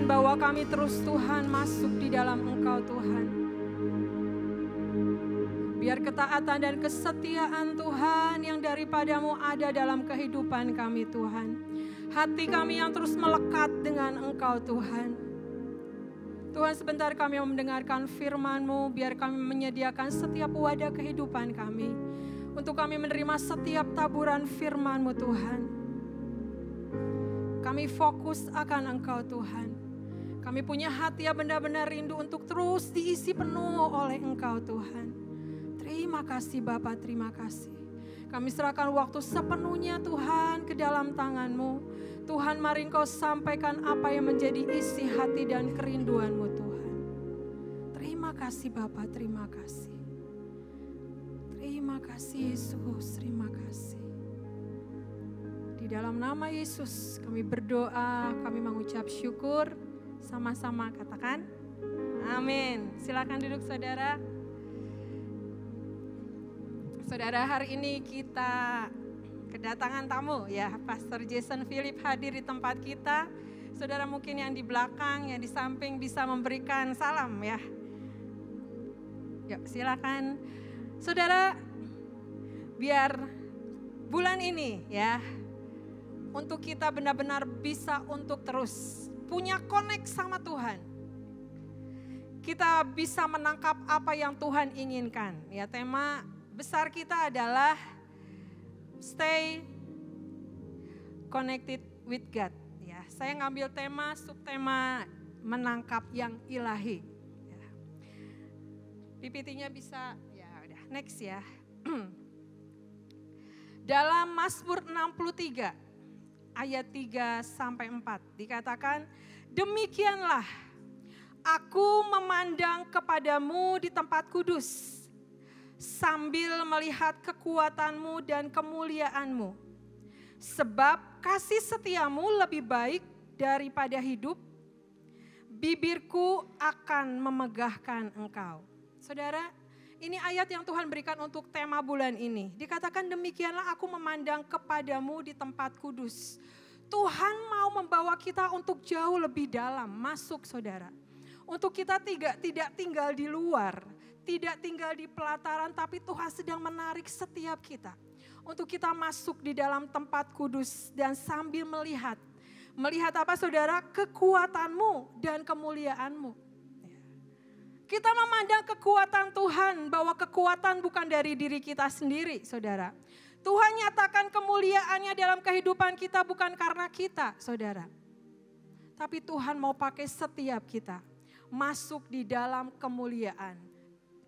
Tuhan bahwa kami terus Tuhan masuk di dalam Engkau Tuhan. Biar ketaatan dan kesetiaan Tuhan yang daripadamu ada dalam kehidupan kami Tuhan. Hati kami yang terus melekat dengan Engkau Tuhan. Tuhan, sebentar kami mendengarkan firman-Mu, biar kami menyediakan setiap wadah kehidupan kami. Untuk kami menerima setiap taburan firman-Mu Tuhan. Kami fokus akan Engkau Tuhan. Kami punya hati yang benar-benar rindu untuk terus diisi penuh oleh Engkau Tuhan. Terima kasih Bapa, terima kasih. Kami serahkan waktu sepenuhnya Tuhan ke dalam tangan-Mu. Tuhan, mari Engkau sampaikan apa yang menjadi isi hati dan kerinduan-Mu Tuhan. Terima kasih Bapa, terima kasih. Terima kasih Yesus, terima kasih. Di dalam nama Yesus kami berdoa, kami mengucap syukur. Sama-sama katakan amin. Silakan duduk saudara. Saudara, hari ini kita kedatangan tamu ya, Pastor Jason Philip hadir di tempat kita. Saudara mungkin yang di belakang, yang di samping bisa memberikan salam ya. Yuk silakan. Saudara, biar bulan ini ya, untuk kita benar-benar bisa untuk terus punya connect sama Tuhan. Kita bisa menangkap apa yang Tuhan inginkan. Ya, tema besar kita adalah stay connected with God. Ya, saya ngambil tema, subtema menangkap yang ilahi. Ya. PPT-nya bisa, ya udah next ya. Dalam Mazmur 63 ayat 3 sampai 4 dikatakan, demikianlah aku memandang kepadamu di tempat kudus, sambil melihat kekuatanmu dan kemuliaanmu. Sebab kasih setiamu lebih baik daripada hidup, bibirku akan memegahkan engkau. Saudara, ini ayat yang Tuhan berikan untuk tema bulan ini. Dikatakan demikianlah aku memandang kepadamu di tempat kudus. Tuhan mau membawa kita untuk jauh lebih dalam, masuk saudara. Untuk kita tidak tinggal di luar, tidak tinggal di pelataran, tapi Tuhan sedang menarik setiap kita. Untuk kita masuk di dalam tempat kudus dan sambil melihat. Melihat apa saudara? Kekuatanmu dan kemuliaanmu. Kita memandang kekuatan Tuhan, bahwa kekuatan bukan dari diri kita sendiri saudara. Tuhan nyatakan kemuliaannya dalam kehidupan kita bukan karena kita saudara. Tapi Tuhan mau pakai setiap kita masuk di dalam kemuliaan.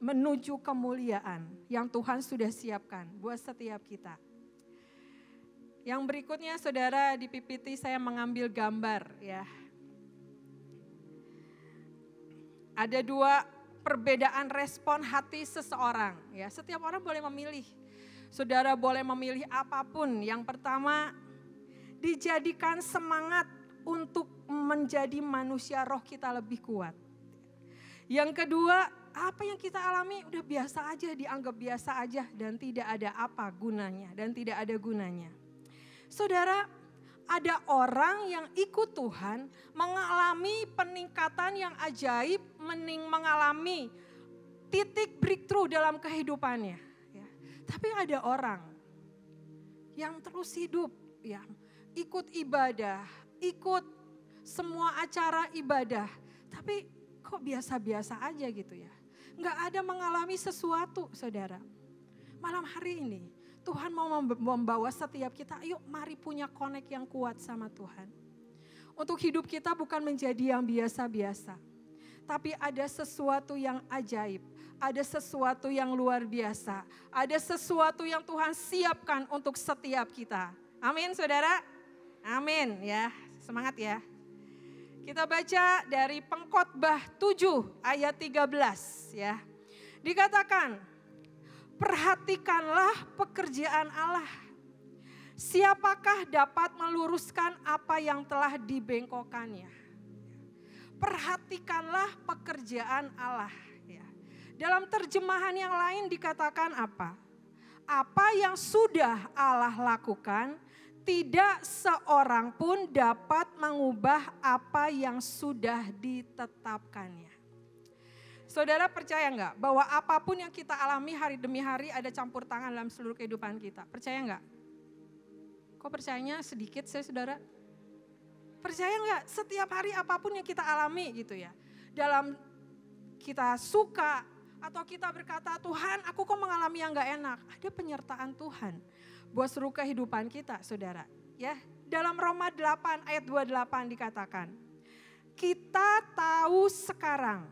Menuju kemuliaan yang Tuhan sudah siapkan buat setiap kita. Yang berikutnya saudara, di PPT saya mengambil gambar ya. Ada dua perbedaan respon hati seseorang ya. Setiap orang boleh memilih. Saudara boleh memilih apapun. Yang pertama, dijadikan semangat untuk menjadi manusia roh kita lebih kuat. Yang kedua, apa yang kita alami udah biasa aja, dianggap biasa aja dan tidak ada apa gunanya dan tidak ada gunanya. Saudara, ada orang yang ikut Tuhan mengalami peningkatan yang ajaib, mengalami titik breakthrough dalam kehidupannya. Ya. Tapi ada orang yang terus hidup, ya, ikut ibadah, ikut semua acara ibadah, tapi kok biasa-biasa aja gitu ya. Nggak ada mengalami sesuatu saudara. Malam hari ini Tuhan mau membawa setiap kita, ayo mari punya connect yang kuat sama Tuhan. Untuk hidup kita bukan menjadi yang biasa-biasa. Tapi ada sesuatu yang ajaib, ada sesuatu yang luar biasa. Ada sesuatu yang Tuhan siapkan untuk setiap kita. Amin saudara? Amin ya, semangat ya. Kita baca dari Pengkhotbah 7 ayat 13 ya. Dikatakan, perhatikanlah pekerjaan Allah. Siapakah dapat meluruskan apa yang telah dibengkokkannya? Perhatikanlah pekerjaan Allah. Ya. Dalam terjemahan yang lain dikatakan apa? Apa yang sudah Allah lakukan tidak seorang pun dapat mengubah apa yang sudah ditetapkannya. Saudara percaya enggak bahwa apapun yang kita alami hari demi hari ada campur tangan dalam seluruh kehidupan kita? Percaya enggak? Kok percayanya sedikit sih saudara? Percaya enggak setiap hari apapun yang kita alami gitu ya. Dalam kita suka atau kita berkata, Tuhan aku kok mengalami yang enggak enak. Ada penyertaan Tuhan buat seluruh kehidupan kita saudara. Ya, dalam Roma 8 ayat 28 dikatakan, kita tahu sekarang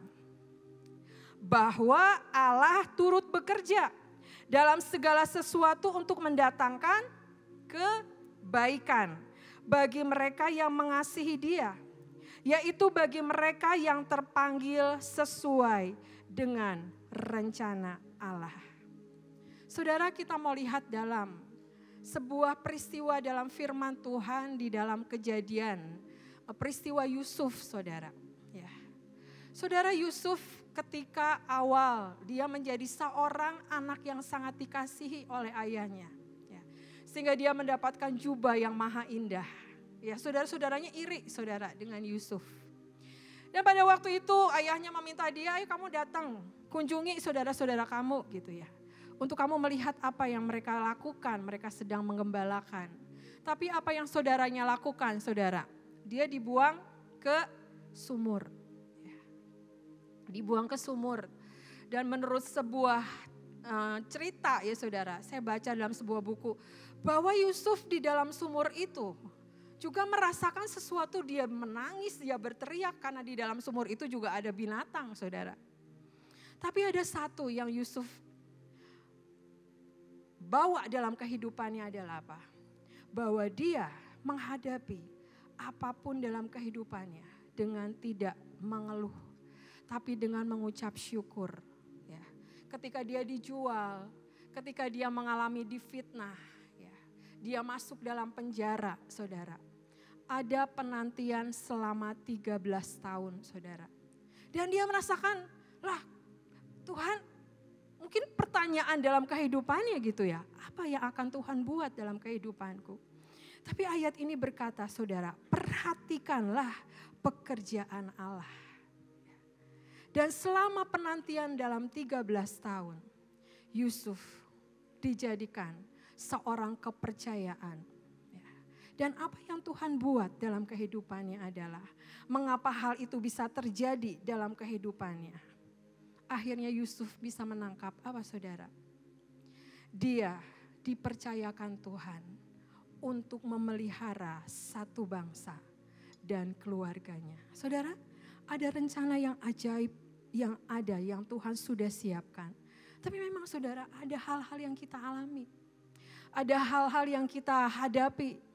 bahwa Allah turut bekerja dalam segala sesuatu untuk mendatangkan kebaikan bagi mereka yang mengasihi Dia, yaitu bagi mereka yang terpanggil sesuai dengan rencana Allah. Saudara, kita mau lihat dalam sebuah peristiwa dalam firman Tuhan di dalam Kejadian, peristiwa Yusuf saudara. Ya. Saudara, Yusuf ketika awal dia menjadi seorang anak yang sangat dikasihi oleh ayahnya. Ya. Sehingga dia mendapatkan jubah yang maha indah. Ya, saudara-saudaranya iri saudara dengan Yusuf. Dan pada waktu itu ayahnya meminta dia, ayo kamu datang kunjungi saudara-saudara kamu gitu ya. Untuk kamu melihat apa yang mereka lakukan, mereka sedang menggembalakan. Tapi apa yang saudaranya lakukan saudara? Dia dibuang ke sumur. Dibuang ke sumur. Dan menurut sebuah cerita ya saudara, saya baca dalam sebuah buku, bahwa Yusuf di dalam sumur itu juga merasakan sesuatu, dia menangis, dia berteriak karena di dalam sumur itu juga ada binatang saudara. Tapi ada satu yang Yusuf bawa dalam kehidupannya adalah apa? Bahwa dia menghadapi apapun dalam kehidupannya dengan tidak mengeluh, tapi dengan mengucap syukur. Ya. Ketika dia dijual, ketika dia mengalami difitnah, ya, dia masuk dalam penjara, saudara. Ada penantian selama 13 tahun, saudara. Dan dia merasakan, lah Tuhan, mungkin pertanyaan dalam kehidupannya gitu ya, apa yang akan Tuhan buat dalam kehidupanku? Tapi ayat ini berkata saudara, perhatikanlah pekerjaan Allah. Dan selama penantian dalam 13 tahun, Yusuf dijadikan seorang kepercayaan. Dan apa yang Tuhan buat dalam kehidupannya adalah, mengapa hal itu bisa terjadi dalam kehidupannya? Akhirnya Yusuf bisa menangkap apa saudara? Dia dipercayakan Tuhan untuk memelihara satu bangsa dan keluarganya. Saudara, ada rencana yang ajaib yang Tuhan sudah siapkan. Tapi memang saudara, ada hal-hal yang kita alami. Ada hal-hal yang kita hadapi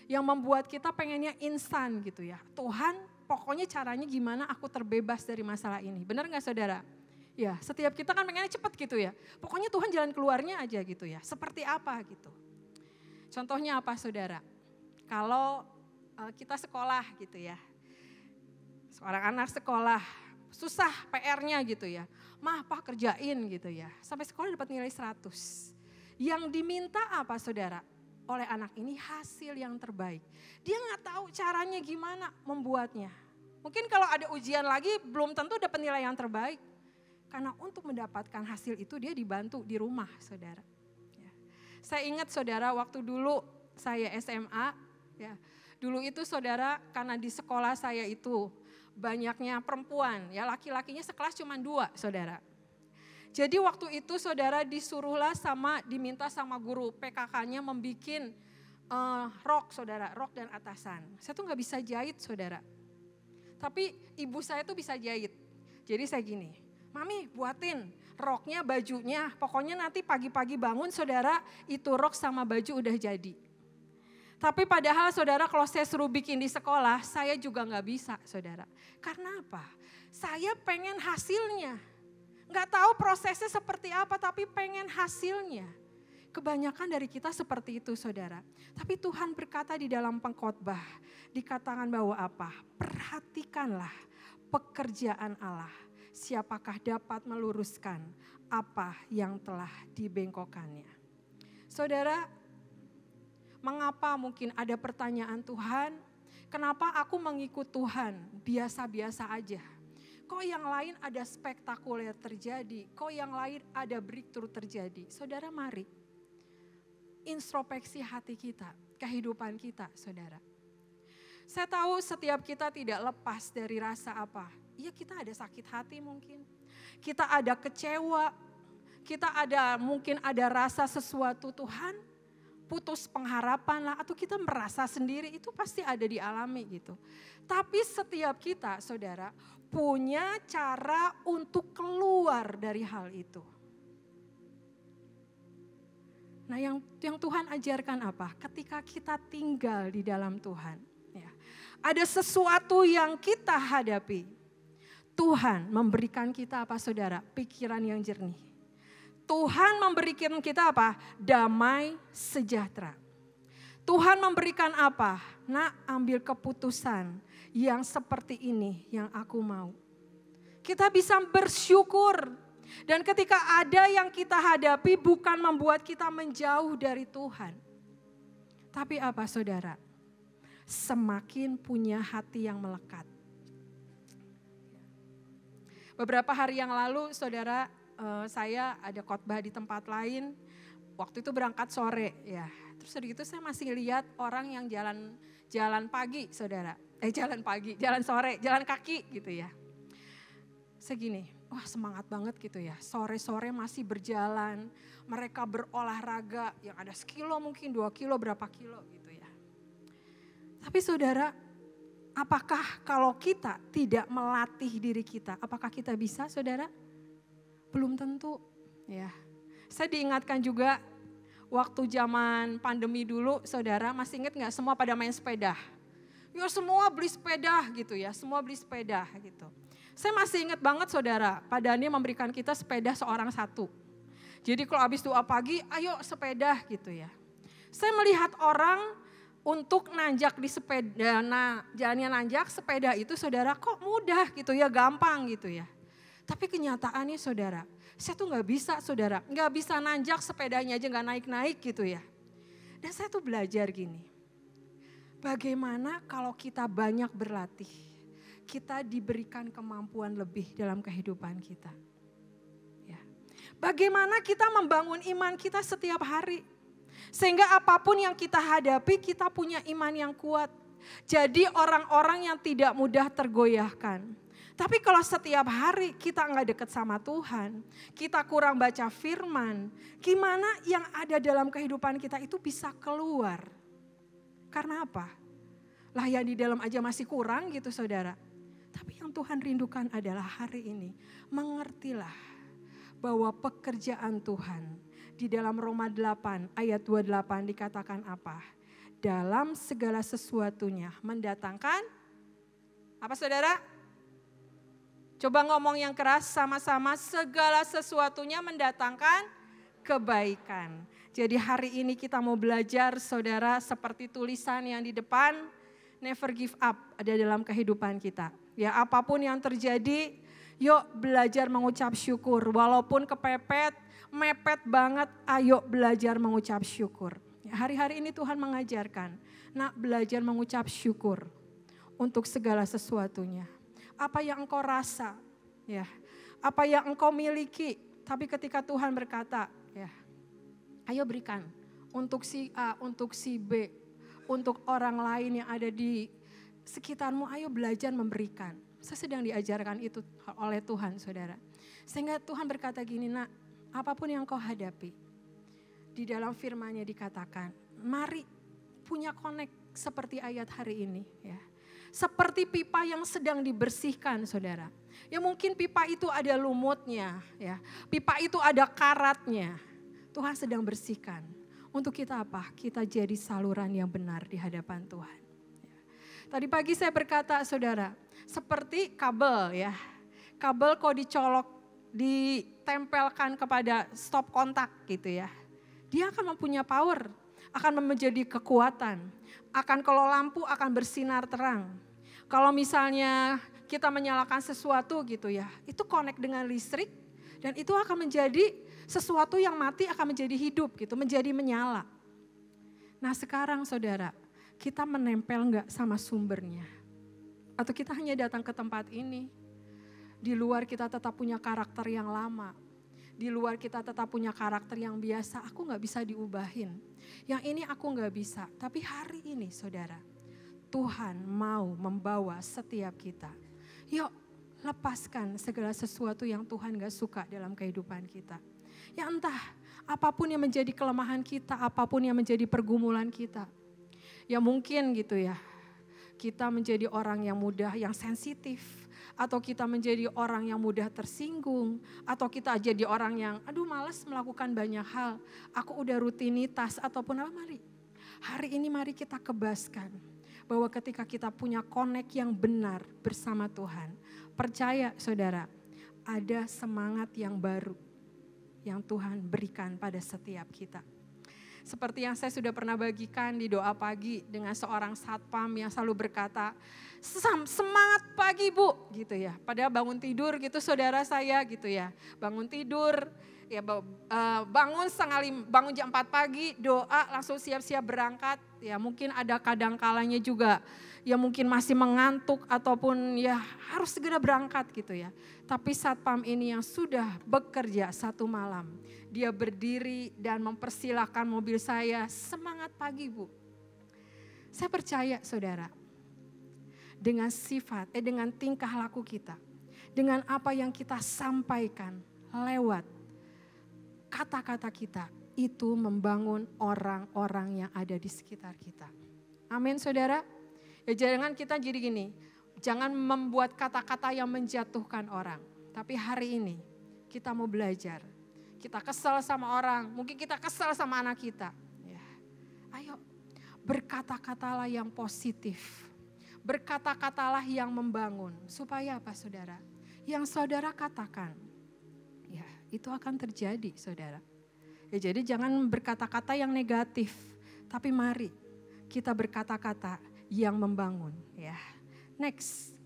yang membuat kita pengennya instan gitu ya. Tuhan, pokoknya caranya gimana aku terbebas dari masalah ini. Benar gak saudara? Ya, setiap kita kan pengennya cepat gitu ya. Pokoknya Tuhan jalan keluarnya aja gitu ya. Seperti apa gitu. Contohnya apa saudara? Kalau kita sekolah gitu ya. Seorang anak sekolah, susah PR-nya gitu ya. Mah, Pak kerjain gitu ya. Sampai sekolah dapat nilai 100. Yang diminta apa saudara? Oleh anak ini hasil yang terbaik. Dia gak tahu caranya gimana membuatnya. Mungkin kalau ada ujian lagi belum tentu dapat nilai yang terbaik. Karena untuk mendapatkan hasil itu dia dibantu di rumah saudara. Ya. Saya ingat saudara waktu dulu saya SMA, ya, dulu itu saudara karena di sekolah saya itu banyaknya perempuan, ya laki-lakinya sekelas cuma 2 saudara. Jadi waktu itu saudara disuruhlah diminta sama guru PKK-nya membikin rok saudara, rok dan atasan. Saya tuh gak bisa jahit saudara. Tapi ibu saya tuh bisa jahit. Jadi saya gini, Mami buatin roknya, bajunya, pokoknya nanti pagi-pagi bangun saudara itu rok sama baju udah jadi. Tapi padahal saudara kalau saya suruh bikin di sekolah, saya juga gak bisa saudara. Karena apa? Saya pengen hasilnya. Gak tahu prosesnya seperti apa tapi pengen hasilnya. Kebanyakan dari kita seperti itu saudara. Tapi Tuhan berkata di dalam pengkhotbah, dikatakan bahwa apa? Perhatikanlah pekerjaan Allah. Siapakah dapat meluruskan apa yang telah dibengkokkannya. Saudara, Mengapa mungkin ada pertanyaan, Tuhan, kenapa aku mengikut Tuhan biasa-biasa aja? Kok yang lain ada spektakuler terjadi, kok yang lain ada breakthrough terjadi? Saudara, mari introspeksi hati kita, kehidupan kita, saudara. Saya tahu setiap kita tidak lepas dari rasa apa. Iya, kita ada sakit hati mungkin, kita ada kecewa, kita mungkin ada rasa sesuatu, Tuhan putus pengharapan lah, atau kita merasa sendiri, itu pasti ada dialami gitu. Tapi setiap kita, saudara, punya cara untuk keluar dari hal itu. Nah, yang Tuhan ajarkan apa? Ketika kita tinggal di dalam Tuhan, ya, ada sesuatu yang kita hadapi. Tuhan memberikan kita apa, saudara? Pikiran yang jernih. Tuhan memberikan kita apa? Damai sejahtera. Tuhan memberikan apa? Nak, ambil keputusan yang seperti ini yang aku mau. Kita bisa bersyukur. Dan ketika ada yang kita hadapi bukan membuat kita menjauh dari Tuhan. Tapi apa, saudara? Semakin punya hati yang melekat. Beberapa hari yang lalu, saudara, saya ada khotbah di tempat lain, waktu itu berangkat sore ya. Terus begitu saya masih lihat orang yang jalan pagi, saudara. Jalan sore, jalan kaki gitu ya. Segini, wah semangat banget gitu ya. Sore-sore masih berjalan, mereka berolahraga yang ada sekilo mungkin 2 kilo, berapa kilo gitu ya. Tapi saudara, apakah kalau kita tidak melatih diri kita, apakah kita bisa, saudara? Belum tentu ya. Saya diingatkan juga waktu zaman pandemi dulu, saudara, masih ingat gak semua pada main sepeda? Ya semua beli sepeda gitu ya, semua beli sepeda gitu. Saya masih ingat banget, saudara, Pak Dani memberikan kita sepeda seorang satu. Jadi kalau habis doa pagi, ayo sepeda gitu ya. Saya melihat orang untuk nanjak di sepeda, nah jalannya nanjak sepeda itu, saudara, kok mudah gitu ya, gampang gitu ya. Tapi kenyataannya, saudara, saya tuh gak bisa, saudara, gak bisa nanjak sepedanya aja gak naik-naik gitu ya. Dan saya tuh belajar gini, bagaimana kalau kita banyak berlatih, kita diberikan kemampuan lebih dalam kehidupan kita. Ya. Bagaimana kita membangun iman kita setiap hari, sehingga apapun yang kita hadapi, kita punya iman yang kuat. Jadi orang-orang yang tidak mudah tergoyahkan. Tapi kalau setiap hari kita nggak dekat sama Tuhan, kita kurang baca firman, gimana yang ada dalam kehidupan kita itu bisa keluar? Karena apa? Lah yang di dalam aja masih kurang gitu, saudara. Tapi yang Tuhan rindukan adalah hari ini, mengertilah bahwa pekerjaan Tuhan di dalam Roma 8 ayat 28 dikatakan apa? Dalam segala sesuatunya mendatangkan, apa, saudara? Coba ngomong yang keras sama-sama, segala sesuatunya mendatangkan kebaikan. Jadi hari ini kita mau belajar, saudara, seperti tulisan yang di depan, never give up ada dalam kehidupan kita. Ya, apapun yang terjadi, yuk belajar mengucap syukur. Walaupun kepepet, mepet banget, ayo belajar mengucap syukur. Ya, hari-hari ini Tuhan mengajarkan, nak belajar mengucap syukur untuk segala sesuatunya. Apa yang engkau rasa, ya, apa yang engkau miliki, tapi ketika Tuhan berkata, ya, ayo berikan untuk si A, untuk si B, untuk orang lain yang ada di sekitarmu, ayo belajar memberikan. Saya sedang diajarkan itu oleh Tuhan, saudara. Sehingga Tuhan berkata gini, nak, apapun yang kau hadapi, di dalam firman-Nya dikatakan, mari punya connect seperti ayat hari ini, ya. Seperti pipa yang sedang dibersihkan, saudara. Ya mungkin pipa itu ada lumutnya, ya. Pipa itu ada karatnya. Tuhan sedang bersihkan. Untuk kita apa? Kita jadi saluran yang benar di hadapan Tuhan. Ya. Tadi pagi saya berkata, saudara, seperti kabel ya. Kabel kok dicolok, ditempelkan kepada stop kontak gitu ya. Dia akan mempunyai power, akan menjadi kekuatan. Akan kalau lampu akan bersinar terang. Kalau misalnya kita menyalakan sesuatu gitu ya, itu connect dengan listrik dan itu akan menjadi sesuatu yang mati akan menjadi hidup gitu, menjadi menyala. Nah sekarang saudara, kita menempel enggak sama sumbernya? Atau kita hanya datang ke tempat ini, di luar kita tetap punya karakter yang lama. Di luar kita tetap punya karakter yang biasa, aku gak bisa diubahin. Yang ini aku gak bisa, tapi hari ini saudara, Tuhan mau membawa setiap kita. Yuk lepaskan segala sesuatu yang Tuhan gak suka dalam kehidupan kita. Ya entah, apapun yang menjadi kelemahan kita, apapun yang menjadi pergumulan kita. Ya mungkin gitu ya, kita menjadi orang yang mudah, yang sensitif. Atau kita menjadi orang yang mudah tersinggung. Atau kita jadi orang yang, malas melakukan banyak hal. Aku udah rutinitas ataupun apa, mari. Hari ini mari kita kebaskan. Bahwa ketika kita punya connect yang benar bersama Tuhan. Percaya saudara, ada semangat yang baru yang Tuhan berikan pada setiap kita. Seperti yang saya sudah pernah bagikan di doa pagi dengan seorang satpam yang selalu berkata, semangat pagi Bu, gitu ya. Padahal bangun tidur gitu saudara saya gitu ya. Bangun tidur, ya bangun bangun jam 4 pagi, doa langsung siap-siap berangkat. Ya mungkin ada kadang kalanya juga ya mungkin masih mengantuk ataupun ya harus segera berangkat gitu ya. Tapi satpam ini yang sudah bekerja 1 malam, dia berdiri dan mempersilahkan mobil saya, semangat pagi Bu. Saya percaya saudara, dengan dengan tingkah laku kita, dengan apa yang kita sampaikan lewat kata-kata kita, itu membangun orang-orang yang ada di sekitar kita. Amin saudara. Ya jangan kita jadi gini, jangan membuat kata-kata yang menjatuhkan orang. Tapi hari ini kita mau belajar. Kita kesal sama orang, mungkin kita kesal sama anak kita. Ya. Ayo berkata-katalah yang positif. Berkata-katalah yang membangun. Supaya apa saudara? Yang saudara katakan, ya itu akan terjadi saudara. Ya jadi jangan berkata-kata yang negatif. Tapi mari kita berkata-kata yang membangun. Ya. Next.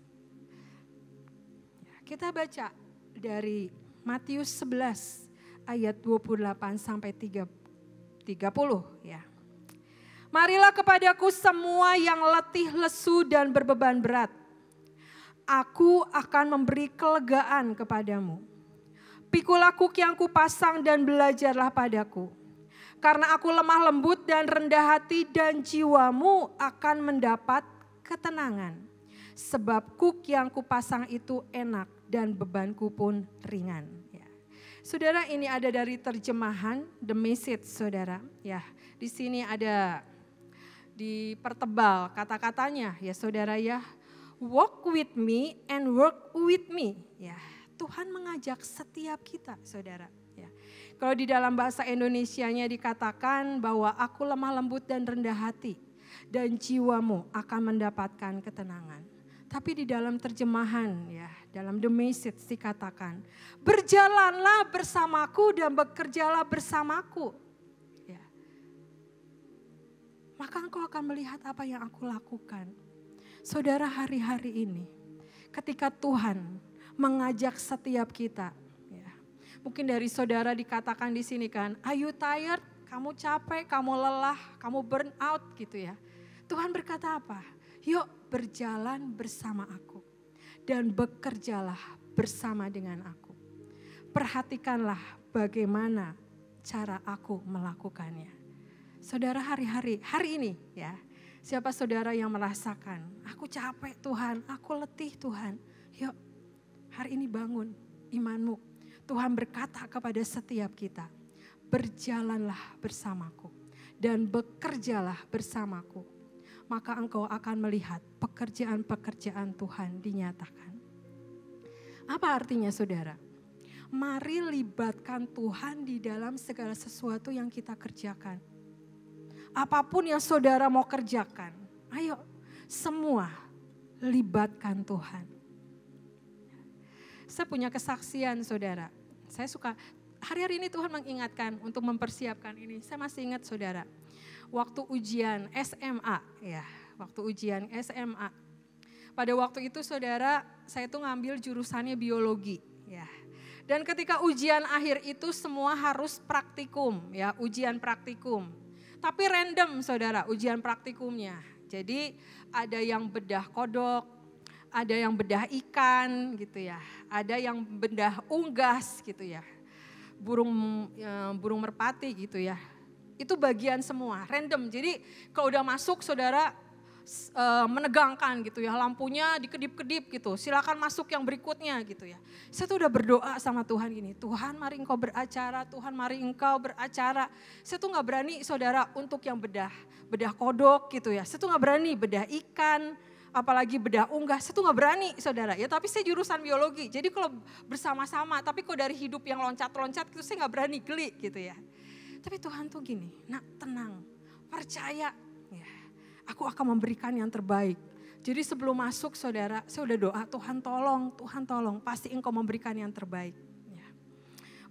Ya, kita baca dari Matius 11 ayat 28 sampai 30 ya. Marilah kepadaku semua yang letih, lesu dan berbeban berat. Aku akan memberi kelegaan kepadamu. Pikulah kuk yang kupasang dan belajarlah padaku. Karena aku lemah lembut dan rendah hati dan jiwamu akan mendapat ketenangan. Sebab kuk yang kupasang itu enak dan bebanku pun ringan. Ya. Saudara, ini ada dari terjemahan The Message saudara. Ya, di sini ada dipertebal kata-katanya ya saudara ya. Walk with me and work with me. Ya, Tuhan mengajak setiap kita saudara. Ya. Kalau di dalam bahasa Indonesianya dikatakan bahwa aku lemah lembut dan rendah hati dan jiwamu akan mendapatkan ketenangan. Tapi di dalam terjemahan ya, dalam The Message dikatakan, berjalanlah bersamaku dan bekerjalah bersamaku. Ya. Maka engkau akan melihat apa yang aku lakukan. Saudara, hari-hari ini ketika Tuhan mengajak setiap kita, mungkin dari saudara dikatakan di sini kan, are you tired? Kamu capek, kamu lelah, kamu burn out gitu ya. Tuhan berkata apa? Yuk berjalan bersama aku dan bekerjalah bersama dengan aku. Perhatikanlah bagaimana cara aku melakukannya. Saudara hari ini ya, siapa saudara yang merasakan, aku capek Tuhan, aku letih Tuhan. Yuk hari ini bangun imanmu. Tuhan berkata kepada setiap kita, berjalanlah bersamaku dan bekerjalah bersamaku. Maka engkau akan melihat pekerjaan-pekerjaan Tuhan dinyatakan. Apa artinya saudara? Mari libatkan Tuhan di dalam segala sesuatu yang kita kerjakan. Apapun yang saudara mau kerjakan, ayo semua libatkan Tuhan. Saya punya kesaksian saudara, saya suka, hari-hari ini Tuhan mengingatkan untuk mempersiapkan ini. Saya masih ingat saudara, waktu ujian SMA ya, waktu ujian SMA. Pada waktu itu saudara, saya tuh ngambil jurusannya biologi ya. Dan ketika ujian akhir itu semua harus praktikum ya, ujian praktikum. Tapi random saudara ujian praktikumnya. Jadi ada yang bedah kodok, ada yang bedah ikan gitu ya. Ada yang bedah unggas gitu ya. Burung merpati gitu ya. Itu bagian semua, random. Jadi kalau udah masuk saudara menegangkan gitu ya, lampunya dikedip-kedip gitu, silakan masuk yang berikutnya gitu ya. Saya tuh udah berdoa sama Tuhan gini, Tuhan mari engkau beracara, Tuhan mari engkau beracara. Saya tuh gak berani saudara untuk yang bedah kodok gitu ya, saya tuh gak berani bedah ikan, apalagi bedah unggas, saya tuh gak berani saudara ya. Tapi saya jurusan biologi, jadi kalau bersama-sama, tapi kok dari hidup yang loncat-loncat gitu saya gak berani, geli gitu ya. Tapi Tuhan tuh gini, nak tenang, percaya ya. Aku akan memberikan yang terbaik. Jadi sebelum masuk saudara, saya udah doa, Tuhan tolong, pasti engkau memberikan yang terbaik. Ya.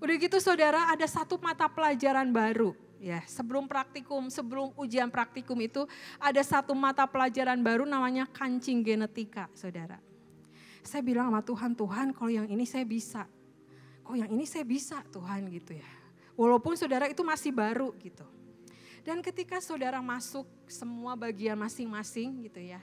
Udah gitu saudara, ada satu mata pelajaran baru. Ya, sebelum ujian praktikum itu, ada satu mata pelajaran baru namanya kancing genetika saudara. Saya bilang sama Tuhan kalau yang ini saya bisa. Kok yang ini saya bisa Tuhan gitu ya. Walaupun saudara itu masih baru gitu. Dan ketika saudara masuk semua bagian masing-masing gitu ya.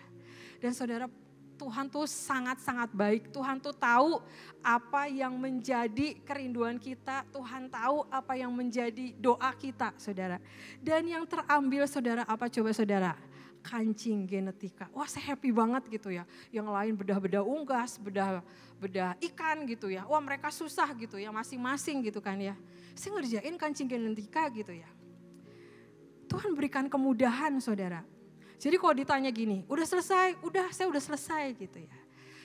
Dan saudara, Tuhan tuh sangat-sangat baik. Tuhan tuh tahu apa yang menjadi kerinduan kita. Tuhan tahu apa yang menjadi doa kita saudara. Dan yang terambil saudara apa coba saudara? Kancing genetika. Wah saya happy banget gitu ya. Yang lain bedah-bedah unggas, bedah ikan gitu ya. Wah mereka susah gitu ya masing-masing gitu kan ya. Saya ngerjain kancing genetika gitu ya. Tuhan berikan kemudahan saudara. Jadi kalau ditanya gini, udah selesai? Udah, saya udah selesai gitu ya.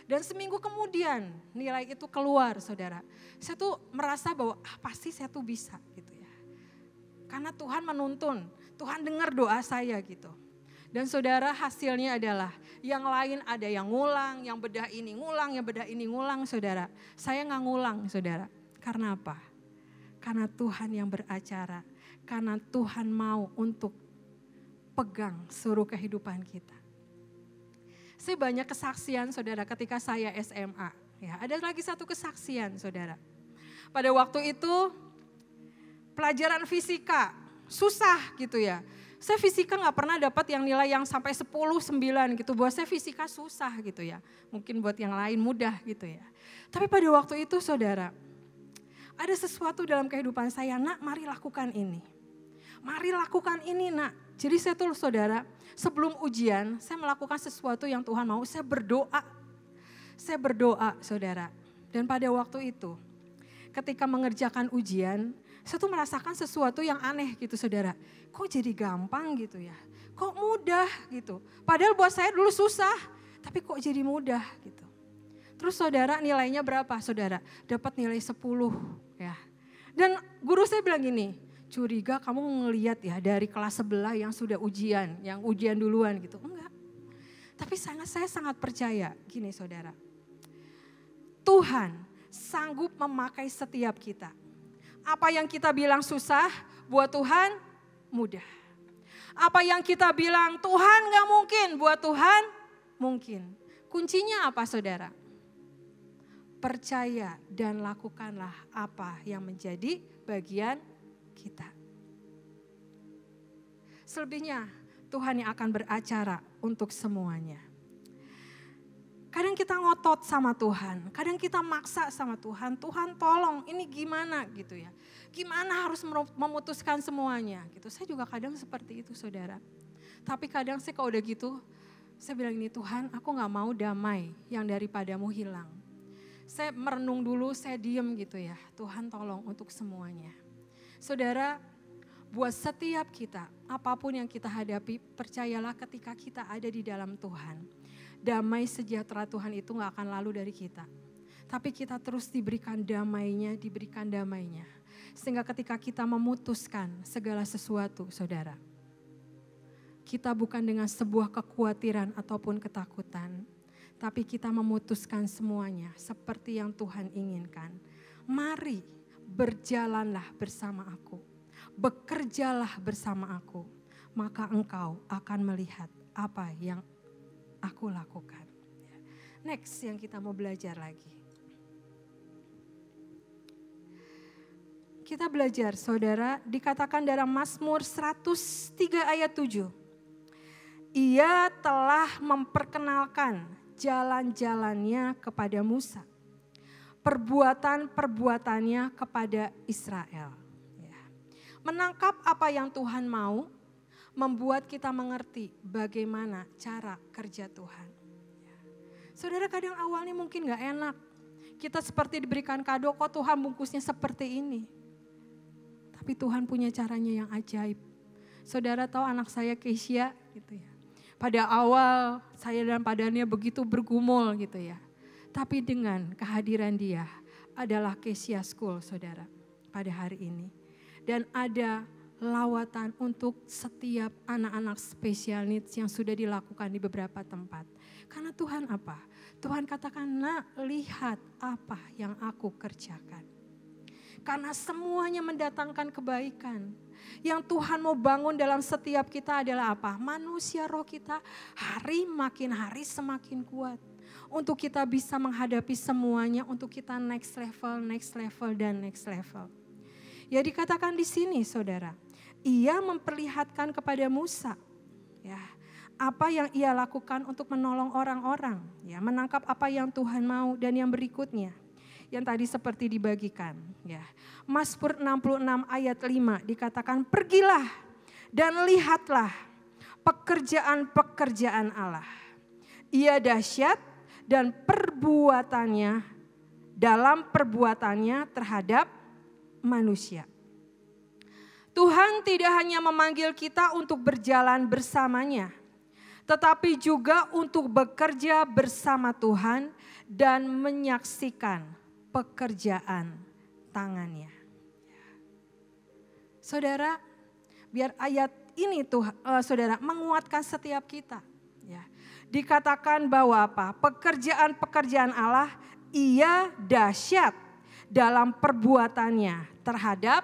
Dan seminggu kemudian nilai itu keluar saudara. Saya tuh merasa bahwa pasti saya tuh bisa gitu ya. Karena Tuhan menuntun, Tuhan dengar doa saya gitu. Dan saudara hasilnya adalah yang lain ada yang ngulang, yang bedah ini ngulang, yang bedah ini ngulang saudara. Saya gak ngulang saudara. Karena apa? Karena Tuhan yang beracara. Karena Tuhan mau untuk pegang seluruh kehidupan kita. Saya banyak kesaksian saudara ketika saya SMA. Ya, ada lagi satu kesaksian saudara. Pada waktu itu pelajaran fisika susah gitu ya. Saya fisika gak pernah dapat yang nilai yang sampai 10, 9 gitu. Buat saya fisika susah gitu ya. Mungkin buat yang lain mudah gitu ya. Tapi pada waktu itu saudara, ada sesuatu dalam kehidupan saya, nak mari lakukan ini. Mari lakukan ini nak. Jadi saya tuh saudara, sebelum ujian saya melakukan sesuatu yang Tuhan mau, saya berdoa. Saya berdoa saudara. Dan pada waktu itu, ketika mengerjakan ujian, saya tuh merasakan sesuatu yang aneh gitu saudara. Kok jadi gampang gitu ya? Kok mudah gitu? Padahal buat saya dulu susah, tapi kok jadi mudah gitu. Terus saudara nilainya berapa saudara? Dapat nilai 10 ya. Dan guru saya bilang gini, curiga kamu ngelihat ya dari kelas sebelah yang sudah ujian, yang ujian duluan gitu. Enggak. Tapi saya sangat percaya gini saudara. Tuhan sanggup memakai setiap kita. Apa yang kita bilang susah, buat Tuhan mudah. Apa yang kita bilang Tuhan gak mungkin, buat Tuhan mungkin. Kuncinya apa saudara? Percaya dan lakukanlah apa yang menjadi bagian kita. Selebihnya Tuhan yang akan beracara untuk semuanya. Kadang kita ngotot sama Tuhan, kadang kita maksa sama Tuhan, Tuhan tolong ini gimana gitu ya. Gimana harus memutuskan semuanya gitu. Saya juga kadang seperti itu saudara. Tapi kadang saya kalau udah gitu, saya bilang ini Tuhan aku gak mau damai yang daripadamu hilang. Saya merenung dulu, saya diem gitu ya. Tuhan tolong untuk semuanya. Saudara, buat setiap kita, apapun yang kita hadapi, percayalah ketika kita ada di dalam Tuhan. Damai sejahtera Tuhan itu gak akan lalu dari kita. Tapi kita terus diberikan damainya. Sehingga ketika kita memutuskan segala sesuatu, saudara. Kita bukan dengan sebuah kekhawatiran ataupun ketakutan. Tapi kita memutuskan semuanya seperti yang Tuhan inginkan. Mari berjalanlah bersama aku. Bekerjalah bersama aku. Maka engkau akan melihat apa yang aku lakukan. Next yang kita mau belajar lagi. Kita belajar saudara, dikatakan dalam Mazmur 103 ayat 7. Ia telah memperkenalkan jalan-jalannya kepada Musa, perbuatan-perbuatannya kepada Israel. Ya. Menangkap apa yang Tuhan mau, membuat kita mengerti bagaimana cara kerja Tuhan. Ya. Saudara, kadang awalnya mungkin gak enak. Kita seperti diberikan kado, kok Tuhan bungkusnya seperti ini. Tapi Tuhan punya caranya yang ajaib. Saudara tahu anak saya Keisha gitu ya. Pada awal saya dan padannya begitu bergumul gitu ya. Tapi dengan kehadiran dia adalah Keisha School saudara pada hari ini. Dan ada lawatan untuk setiap anak-anak special needs yang sudah dilakukan di beberapa tempat. Karena Tuhan apa? Tuhan katakan, nak lihat apa yang aku kerjakan. Karena semuanya mendatangkan kebaikan. Yang Tuhan mau bangun dalam setiap kita adalah apa? Manusia roh kita hari makin hari semakin kuat. Untuk kita bisa menghadapi semuanya, untuk kita next level, dan next level. Ya dikatakan di sini saudara, ia memperlihatkan kepada Musa ya, apa yang ia lakukan untuk menolong orang-orang. Ya, menangkap apa yang Tuhan mau dan yang berikutnya. Yang tadi seperti dibagikan ya. Mazmur 66 ayat 5 dikatakan, pergilah dan lihatlah pekerjaan-pekerjaan Allah. Ia dahsyat dan perbuatannya terhadap manusia. Tuhan tidak hanya memanggil kita untuk berjalan bersamanya, tetapi juga untuk bekerja bersama Tuhan dan menyaksikan pekerjaan tangannya. Saudara, biar ayat ini saudara menguatkan setiap kita. Ya. Dikatakan bahwa apa? Pekerjaan-pekerjaan Allah ia dahsyat dalam perbuatannya terhadap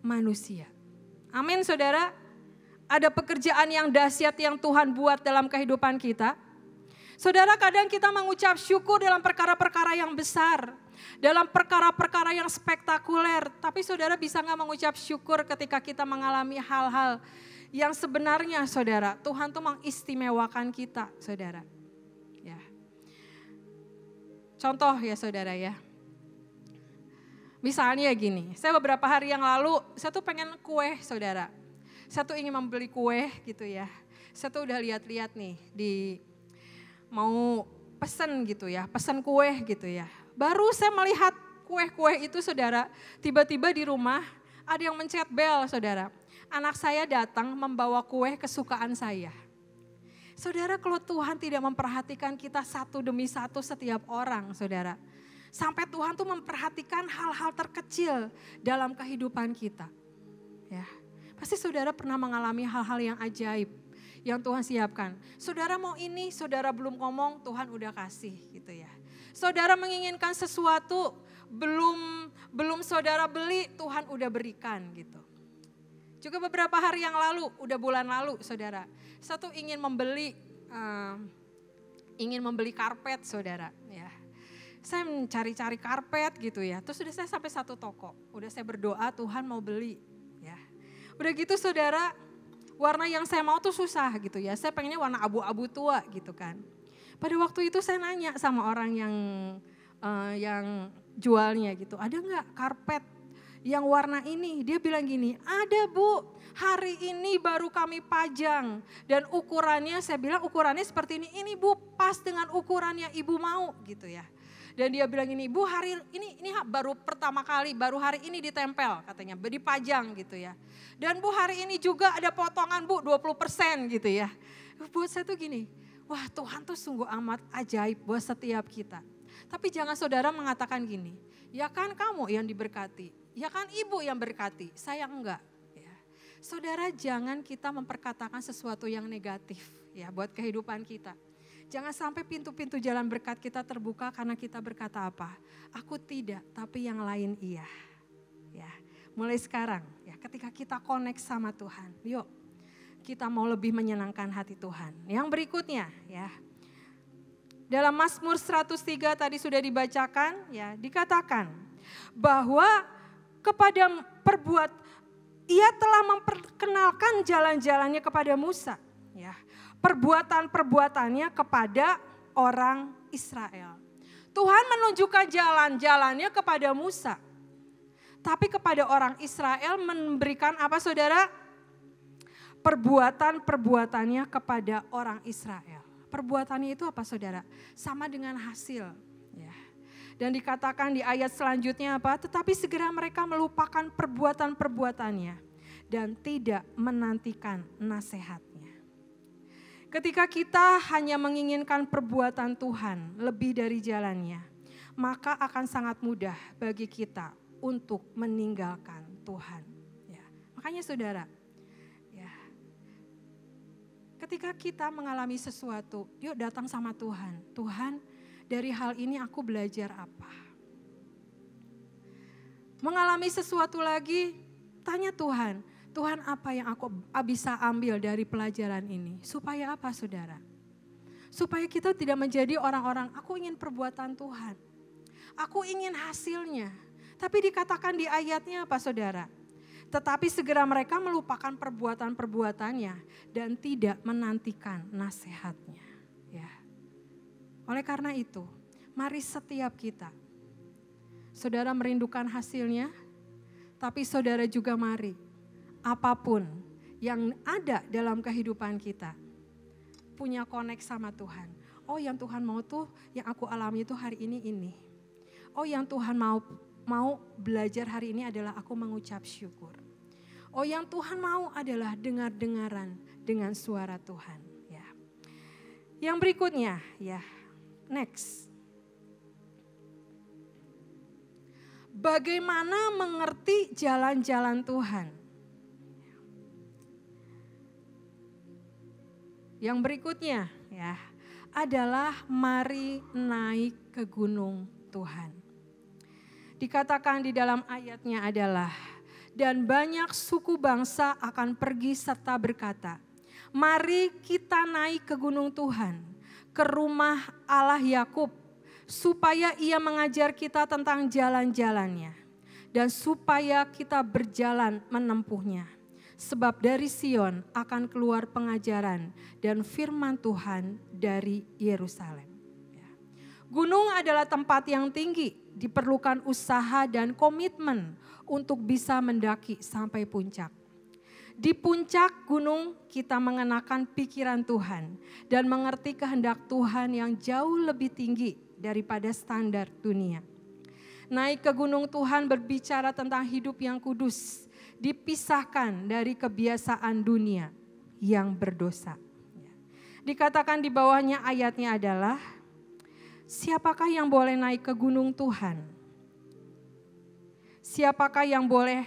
manusia. Amin saudara. Ada pekerjaan yang dahsyat yang Tuhan buat dalam kehidupan kita. Saudara, kadang kita mengucap syukur dalam perkara-perkara yang besar, dalam perkara-perkara yang spektakuler. Tapi saudara bisa gak mengucap syukur ketika kita mengalami hal-hal yang sebenarnya saudara, Tuhan tuh mengistimewakan kita saudara. Ya. Contoh ya saudara ya. Misalnya gini, saya beberapa hari yang lalu, saya tuh pengen kue saudara. Saya tuh ingin membeli kue gitu ya. Saya tuh udah lihat-lihat nih mau pesen gitu ya, pesen kue gitu ya. Baru saya melihat kue-kue itu saudara, tiba-tiba di rumah ada yang mencet bel saudara. Anak saya datang membawa kue kesukaan saya. Saudara, kalau Tuhan tidak memperhatikan kita satu demi satu setiap orang saudara. Sampai Tuhan tuh memperhatikan hal-hal terkecil dalam kehidupan kita. Ya, pasti saudara pernah mengalami hal-hal yang ajaib yang Tuhan siapkan. Saudara mau ini, saudara belum ngomong, Tuhan udah kasih gitu ya. Saudara menginginkan sesuatu, belum saudara beli, Tuhan udah berikan gitu. Juga beberapa hari yang lalu, udah bulan lalu saudara, saya tuh ingin membeli karpet saudara ya. Saya mencari-cari karpet gitu ya, terus udah saya sampai satu toko, udah saya berdoa Tuhan mau beli ya. Udah gitu saudara, warna yang saya mau tuh susah gitu ya, saya pengennya warna abu-abu tua gitu kan. Pada waktu itu saya nanya sama orang yang jualnya gitu, ada nggak karpet yang warna ini? Dia bilang gini, ada Bu, hari ini baru kami pajang dan ukurannya, saya bilang ukurannya seperti ini Bu, pas dengan ukurannya Ibu mau gitu ya. Dan dia bilang ini, Bu hari ini baru pertama kali, baru hari ini ditempel katanya, dipajang gitu ya. Dan Bu hari ini juga ada potongan Bu 20% gitu ya. Buat saya tuh gini, wah Tuhan tuh sungguh amat ajaib buat setiap kita. Tapi jangan saudara mengatakan gini, ya kan kamu yang diberkati, ya kan ibu yang berkati, saya enggak. Ya. Saudara jangan kita memperkatakan sesuatu yang negatif ya buat kehidupan kita. Jangan sampai pintu-pintu jalan berkat kita terbuka karena kita berkata apa? Aku tidak, tapi yang lain iya. Ya, mulai sekarang ya ketika kita connect sama Tuhan, yuk kita mau lebih menyenangkan hati Tuhan. Yang berikutnya ya. Dalam Mazmur 103 tadi sudah dibacakan ya, dikatakan bahwa ia telah memperkenalkan jalan-jalannya kepada Musa. Ya, perbuatan-perbuatannya kepada orang Israel. Tuhan menunjukkan jalan-jalannya kepada Musa. Tapi kepada orang Israel memberikan apa saudara? Perbuatan-perbuatannya kepada orang Israel. Perbuatannya itu apa saudara? Sama dengan hasil. Ya. Dan dikatakan di ayat selanjutnya apa? Tetapi segera mereka melupakan perbuatan-perbuatannya dan tidak menantikan nasihatnya. Ketika kita hanya menginginkan perbuatan Tuhan lebih dari jalannya, maka akan sangat mudah bagi kita untuk meninggalkan Tuhan. Ya. Makanya saudara, ya, ketika kita mengalami sesuatu, yuk datang sama Tuhan. Tuhan, dari hal ini aku belajar apa? Mengalami sesuatu lagi, tanya Tuhan, Tuhan apa yang aku bisa ambil dari pelajaran ini? Supaya apa saudara? Supaya kita tidak menjadi orang-orang, aku ingin perbuatan Tuhan. Aku ingin hasilnya. Tapi dikatakan di ayatnya apa saudara? Tetapi segera mereka melupakan perbuatan-perbuatannya dan tidak menantikan nasihatnya. Ya. Oleh karena itu, mari setiap kita, saudara merindukan hasilnya, tapi saudara juga mari, apapun yang ada dalam kehidupan kita, punya connect sama Tuhan. Oh yang Tuhan mau tuh, yang aku alami itu hari ini. Oh yang Tuhan mau belajar hari ini adalah aku mengucap syukur. Oh yang Tuhan mau adalah dengar-dengaran dengan suara Tuhan. Ya. Yang berikutnya, ya. Next. Bagaimana mengerti jalan-jalan Tuhan? Yang berikutnya ya adalah mari naik ke gunung Tuhan. Dikatakan di dalam ayatnya adalah, dan banyak suku bangsa akan pergi serta berkata, mari kita naik ke gunung Tuhan, ke rumah Allah Yakub, supaya ia mengajar kita tentang jalan-jalannya, dan supaya kita berjalan menempuhnya. Sebab dari Sion akan keluar pengajaran dan firman Tuhan dari Yerusalem. Gunung adalah tempat yang tinggi, diperlukan usaha dan komitmen untuk bisa mendaki sampai puncak. Di puncak gunung kita mengenakan pikiran Tuhan dan mengerti kehendak Tuhan yang jauh lebih tinggi daripada standar dunia. Naik ke gunung Tuhan berbicara tentang hidup yang kudus, dipisahkan dari kebiasaan dunia yang berdosa. Dikatakan di bawahnya ayatnya adalah, siapakah yang boleh naik ke gunung Tuhan? Siapakah yang boleh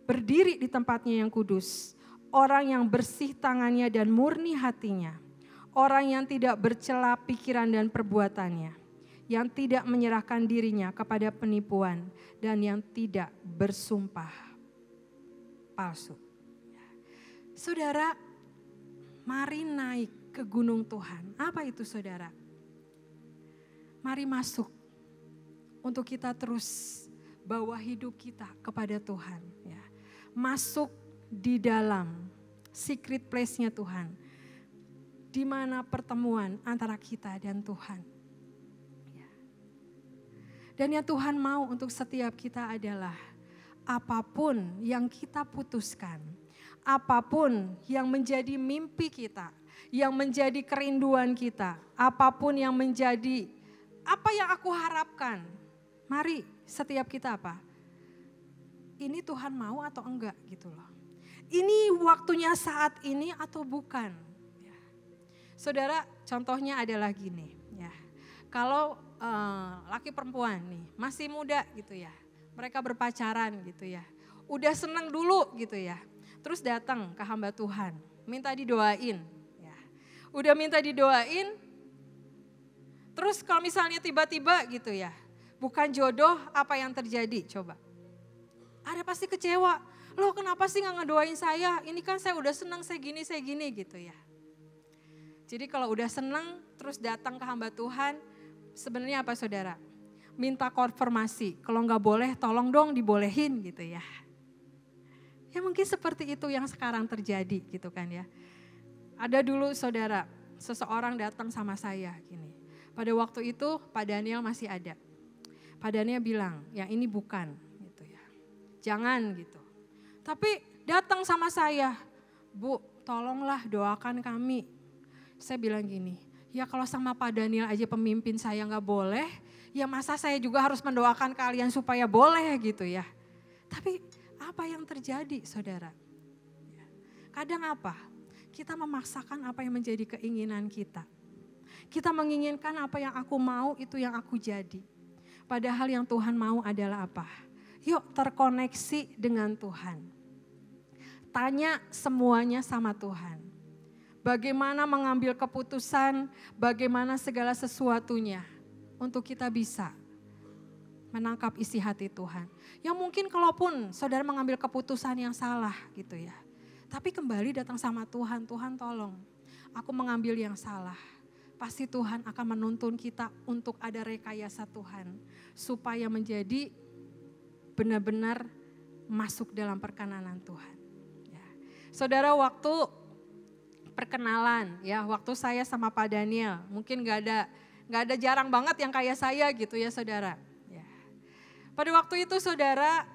berdiri di tempatnya yang kudus? Orang yang bersih tangannya dan murni hatinya. Orang yang tidak bercela pikiran dan perbuatannya. Yang tidak menyerahkan dirinya kepada penipuan dan yang tidak bersumpah palsu. Saudara, mari naik ke gunung Tuhan. Apa itu saudara? Mari masuk untuk kita terus bawa hidup kita kepada Tuhan. Ya. Masuk di dalam secret place-nya Tuhan. Di mana pertemuan antara kita dan Tuhan. Ya. Dan yang Tuhan mau untuk setiap kita adalah apapun yang kita putuskan. Apapun yang menjadi mimpi kita. Yang menjadi kerinduan kita. Apapun yang menjadi apa yang aku harapkan, mari setiap kita apa? Ini Tuhan mau atau enggak gitu loh. Ini waktunya saat ini atau bukan. Ya. Saudara, contohnya adalah gini. Ya. Kalau laki perempuan nih, masih muda gitu ya. Mereka berpacaran gitu ya. Udah seneng dulu gitu ya. Terus datang ke hamba Tuhan, minta didoain. Ya. Udah minta didoain, terus kalau misalnya tiba-tiba gitu ya, bukan jodoh, apa yang terjadi coba? Ada pasti kecewa, loh kenapa sih gak ngedoain saya? Ini kan saya udah senang, saya gini gitu ya. Jadi kalau udah senang terus datang ke hamba Tuhan, sebenarnya apa saudara? minta konfirmasi. Kalau nggak boleh tolong dong dibolehin gitu ya. Ya mungkin seperti itu yang sekarang terjadi gitu kan ya. Ada dulu saudara, seseorang datang sama saya gini. Pada waktu itu Pak Daniel masih ada. Pak Daniel bilang, yang ini bukan gitu ya. Jangan gitu. Tapi datang sama saya, Bu tolonglah doakan kami. Saya bilang gini, ya kalau sama Pak Daniel aja pemimpin saya nggak boleh, ya masa saya juga harus mendoakan kalian supaya boleh gitu ya. Tapi apa yang terjadi saudara? Kadang apa? Kita memaksakan apa yang menjadi keinginan kita. Kita menginginkan apa yang aku mau itu yang aku jadi. Padahal yang Tuhan mau adalah apa? Yuk terkoneksi dengan Tuhan. Tanya semuanya sama Tuhan. Bagaimana mengambil keputusan, bagaimana segala sesuatunya untuk kita bisa menangkap isi hati Tuhan. Yang mungkin kalaupun saudara mengambil keputusan yang salah gitu ya. Tapi kembali datang sama Tuhan, Tuhan tolong aku mengambil yang salah. Pasti Tuhan akan menuntun kita untuk ada rekayasa Tuhan. Supaya menjadi benar-benar masuk dalam perkenanan Tuhan. Ya. Saudara waktu perkenalan ya, waktu saya sama Pak Daniel, mungkin gak ada jarang banget yang kayak saya gitu ya saudara. Ya. Pada waktu itu saudara,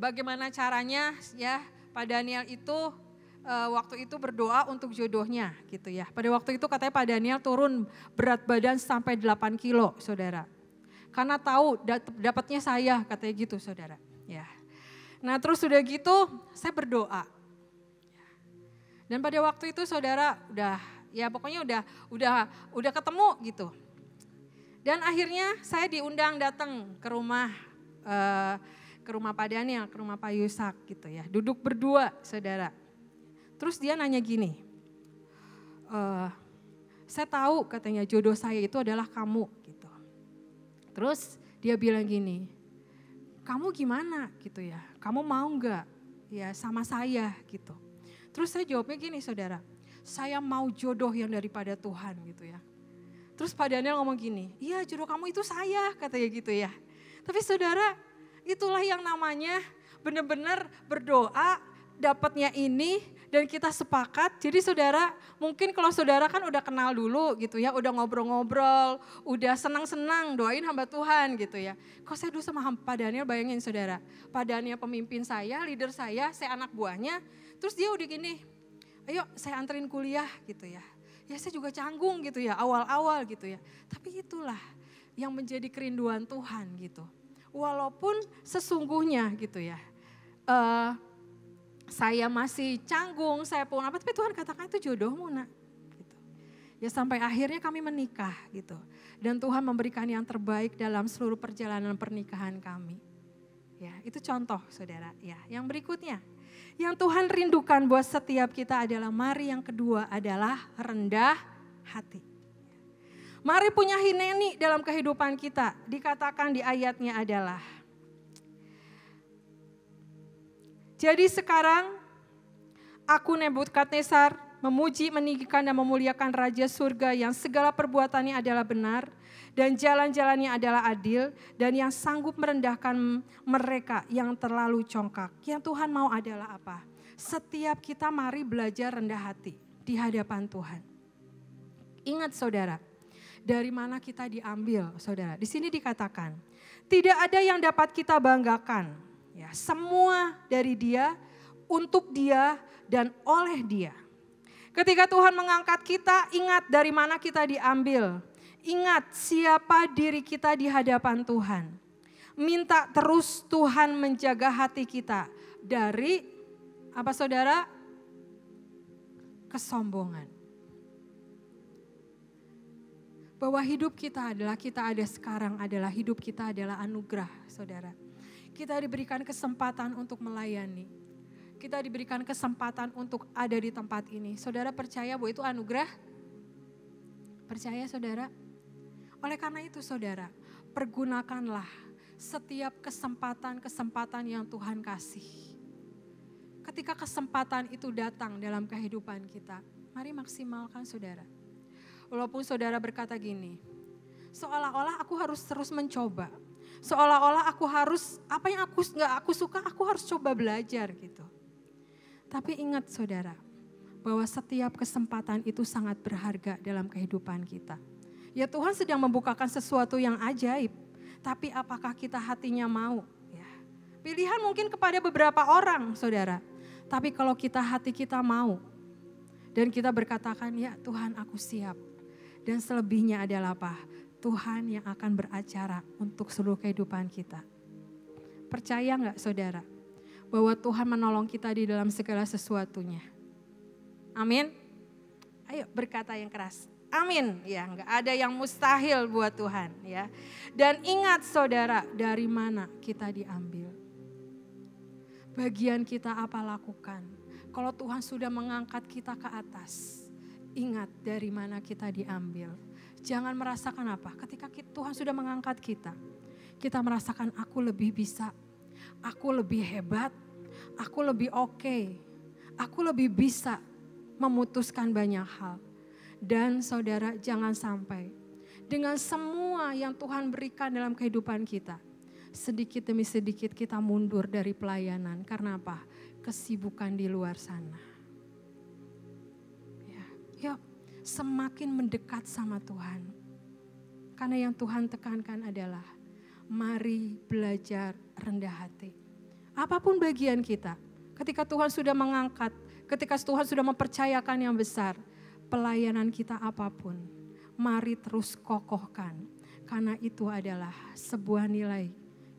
bagaimana caranya ya Pak Daniel itu waktu itu berdoa untuk jodohnya gitu ya. Pada waktu itu katanya Pak Daniel turun berat badan sampai 8 kilo saudara. Karena tahu dapatnya saya katanya gitu saudara. Ya. Nah terus sudah gitu saya berdoa. Dan pada waktu itu saudara pokoknya udah ketemu gitu. Dan akhirnya saya diundang datang ke rumah Pak Daniel, ke rumah Pak Yusak gitu ya. Duduk berdua saudara. Terus dia nanya gini, saya tahu katanya jodoh saya itu adalah kamu gitu. Terus dia bilang gini, kamu gimana gitu ya, kamu mau gak ya sama saya gitu. Terus saya jawabnya gini saudara, saya mau jodoh yang daripada Tuhan gitu ya. Terus Pak Daniel ngomong gini, iya jodoh kamu itu saya katanya gitu ya. Tapi saudara itulah yang namanya benar-benar berdoa dapatnya ini dan kita sepakat. Jadi saudara mungkin kalau saudara kan udah kenal dulu gitu ya, udah ngobrol-ngobrol, udah senang-senang doain hamba Tuhan gitu ya. Kok saya dulu sama Pak Daniel bayangin saudara, Pak Daniel pemimpin saya, leader saya anak buahnya. Terus dia udah gini, ayo saya anterin kuliah gitu ya. Ya saya juga canggung gitu ya, awal-awal gitu ya. Tapi itulah yang menjadi kerinduan Tuhan gitu. Walaupun sesungguhnya gitu ya, saya masih canggung, saya pun apa, tapi Tuhan katakan itu jodohmu nak. Gitu. Ya sampai akhirnya kami menikah gitu. Dan Tuhan memberikan yang terbaik dalam seluruh perjalanan pernikahan kami. Ya itu contoh saudara. Ya yang berikutnya. Yang Tuhan rindukan buat setiap kita adalah mari yang kedua adalah rendah hati. Mari punya hineni dalam kehidupan kita. Dikatakan di ayatnya adalah. Jadi sekarang aku Nebukadnezar memuji, meninggikan dan memuliakan Raja Surga yang segala perbuatannya adalah benar dan jalan-jalannya adalah adil dan yang sanggup merendahkan mereka yang terlalu congkak. Yang Tuhan mau adalah apa? Setiap kita mari belajar rendah hati di hadapan Tuhan. Ingat saudara, dari mana kita diambil saudara? Di sini dikatakan, tidak ada yang dapat kita banggakan. Ya, semua dari Dia, untuk Dia, dan oleh Dia. Ketika Tuhan mengangkat kita, ingat dari mana kita diambil. Ingat siapa diri kita di hadapan Tuhan. Minta terus Tuhan menjaga hati kita dari, apa saudara? Kesombongan. Bahwa hidup kita ada sekarang adalah hidup kita adalah anugerah saudara. Kita diberikan kesempatan untuk melayani. Kita diberikan kesempatan untuk ada di tempat ini. Saudara percaya bahwa itu anugerah? Percaya saudara? Oleh karena itu saudara, pergunakanlah setiap kesempatan-kesempatan yang Tuhan kasih. Ketika kesempatan itu datang dalam kehidupan kita, mari maksimalkan saudara. Walaupun saudara berkata gini, Seolah-olah aku harus terus mencoba. Seolah-olah aku harus, apa yang nggak aku suka, aku harus coba belajar gitu. Tapi ingat saudara, bahwa setiap kesempatan itu sangat berharga dalam kehidupan kita. Ya Tuhan sedang membukakan sesuatu yang ajaib, tapi apakah kita hatinya mau? Ya. Pilihan mungkin kepada beberapa orang saudara, tapi kalau hati kita mau, dan kita berkatakan, ya Tuhan aku siap. Dan selebihnya adalah apa? Tuhan yang akan beracara untuk seluruh kehidupan kita. Percaya enggak saudara? Bahwa Tuhan menolong kita di dalam segala sesuatunya. Amin. Ayo berkata yang keras. Amin. Ya, enggak ada yang mustahil buat Tuhan. Ya. Dan ingat saudara, dari mana kita diambil? Bagian kita apa lakukan? Kalau Tuhan sudah mengangkat kita ke atas, ingat dari mana kita diambil. Jangan merasakan apa, ketika Tuhan sudah mengangkat kita merasakan aku lebih bisa, aku lebih hebat, aku lebih oke, aku lebih bisa memutuskan banyak hal. Dan saudara jangan sampai dengan semua yang Tuhan berikan dalam kehidupan kita, sedikit demi sedikit kita mundur dari pelayanan. Karena apa? Kesibukan di luar sana. Ya, semakin mendekat sama Tuhan. Karena yang Tuhan tekankan adalah mari belajar rendah hati. Apapun bagian kita, ketika Tuhan sudah mengangkat, ketika Tuhan sudah mempercayakan yang besar, pelayanan kita apapun, mari terus kokohkan. Karena itu adalah sebuah nilai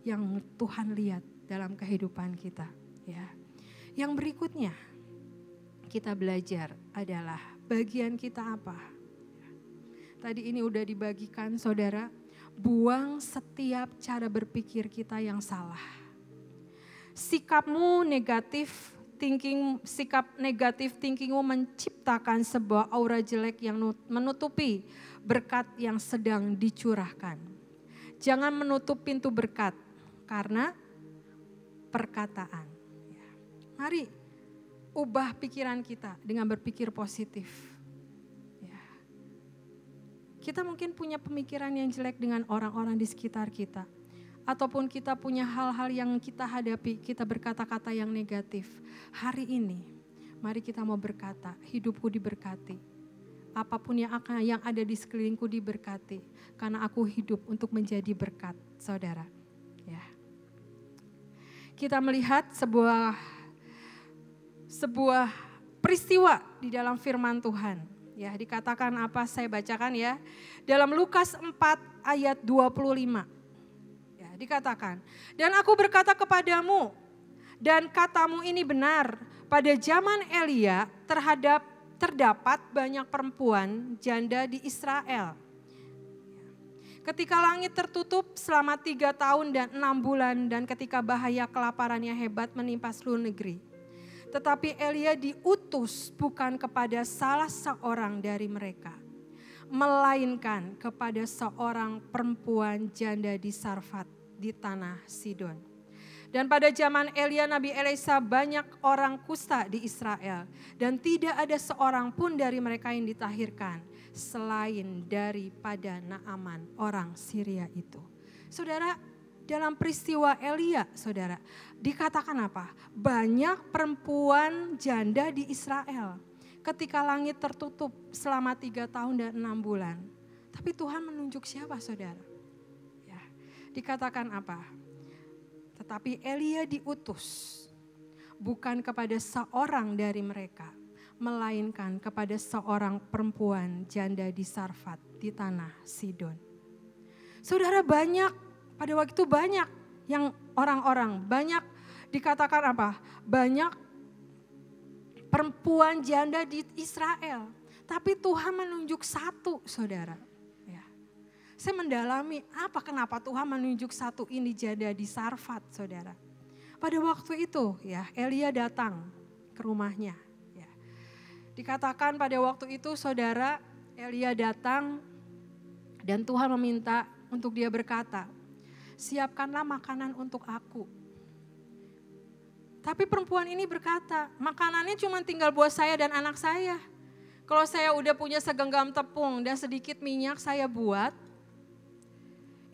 yang Tuhan lihat dalam kehidupan kita. Ya. Yang berikutnya kita belajar adalah bagian kita apa? Tadi ini udah dibagikan saudara, buang setiap cara berpikir kita yang salah. Sikapmu negatif thinking, sikap negatif thinkingmu menciptakan sebuah aura jelek yang menutupi berkat yang sedang dicurahkan. Jangan menutup pintu berkat karena perkataan. Mari ubah pikiran kita dengan berpikir positif. Ya. Kita mungkin punya pemikiran yang jelek dengan orang-orang di sekitar kita. Ataupun kita punya hal-hal yang kita hadapi, kita berkata-kata yang negatif. Hari ini, mari kita mau berkata, hidupku diberkati. Apapun yang ada di sekelilingku diberkati. Karena aku hidup untuk menjadi berkat, saudara. Ya. Kita melihat sebuah peristiwa di dalam firman Tuhan. Ya, dikatakan apa? Saya bacakan ya. Dalam Lukas 4 ayat 25. Ya, dikatakan, "Dan aku berkata kepadamu, dan katamu ini benar, pada zaman Elia terdapat banyak perempuan janda di Israel. Ketika langit tertutup selama 3 tahun dan 6 bulan dan ketika bahaya kelaparan yang hebat menimpa seluruh negeri. Tetapi Elia diutus bukan kepada salah seorang dari mereka, melainkan kepada seorang perempuan janda di Sarfat di tanah Sidon. Dan pada zaman Elia Nabi Elisa banyak orang kusta di Israel dan tidak ada seorang pun dari mereka yang ditahirkan selain daripada Naaman orang Syria itu." Saudara, dalam peristiwa Elia, saudara, dikatakan apa? Banyak perempuan janda di Israel ketika langit tertutup selama 3 tahun dan 6 bulan. Tapi Tuhan menunjuk siapa saudara? Ya, dikatakan apa? Tetapi Elia diutus bukan kepada seorang dari mereka, melainkan kepada seorang perempuan janda di Sarfat di tanah Sidon. Saudara, pada waktu itu banyak yang orang-orang, banyak dikatakan apa? Banyak perempuan janda di Israel. Tapi Tuhan menunjuk satu saudara. Ya. Saya mendalami kenapa Tuhan menunjuk satu ini janda di Sarfat saudara. Pada waktu itu ya Elia datang ke rumahnya. Ya. Dikatakan pada waktu itu saudara Elia datang dan Tuhan meminta untuk dia berkata, "Siapkanlah makanan untuk aku." Tapi perempuan ini berkata, "Makanannya cuma tinggal buat saya dan anak saya. Kalau saya udah punya segenggam tepung dan sedikit minyak saya buat,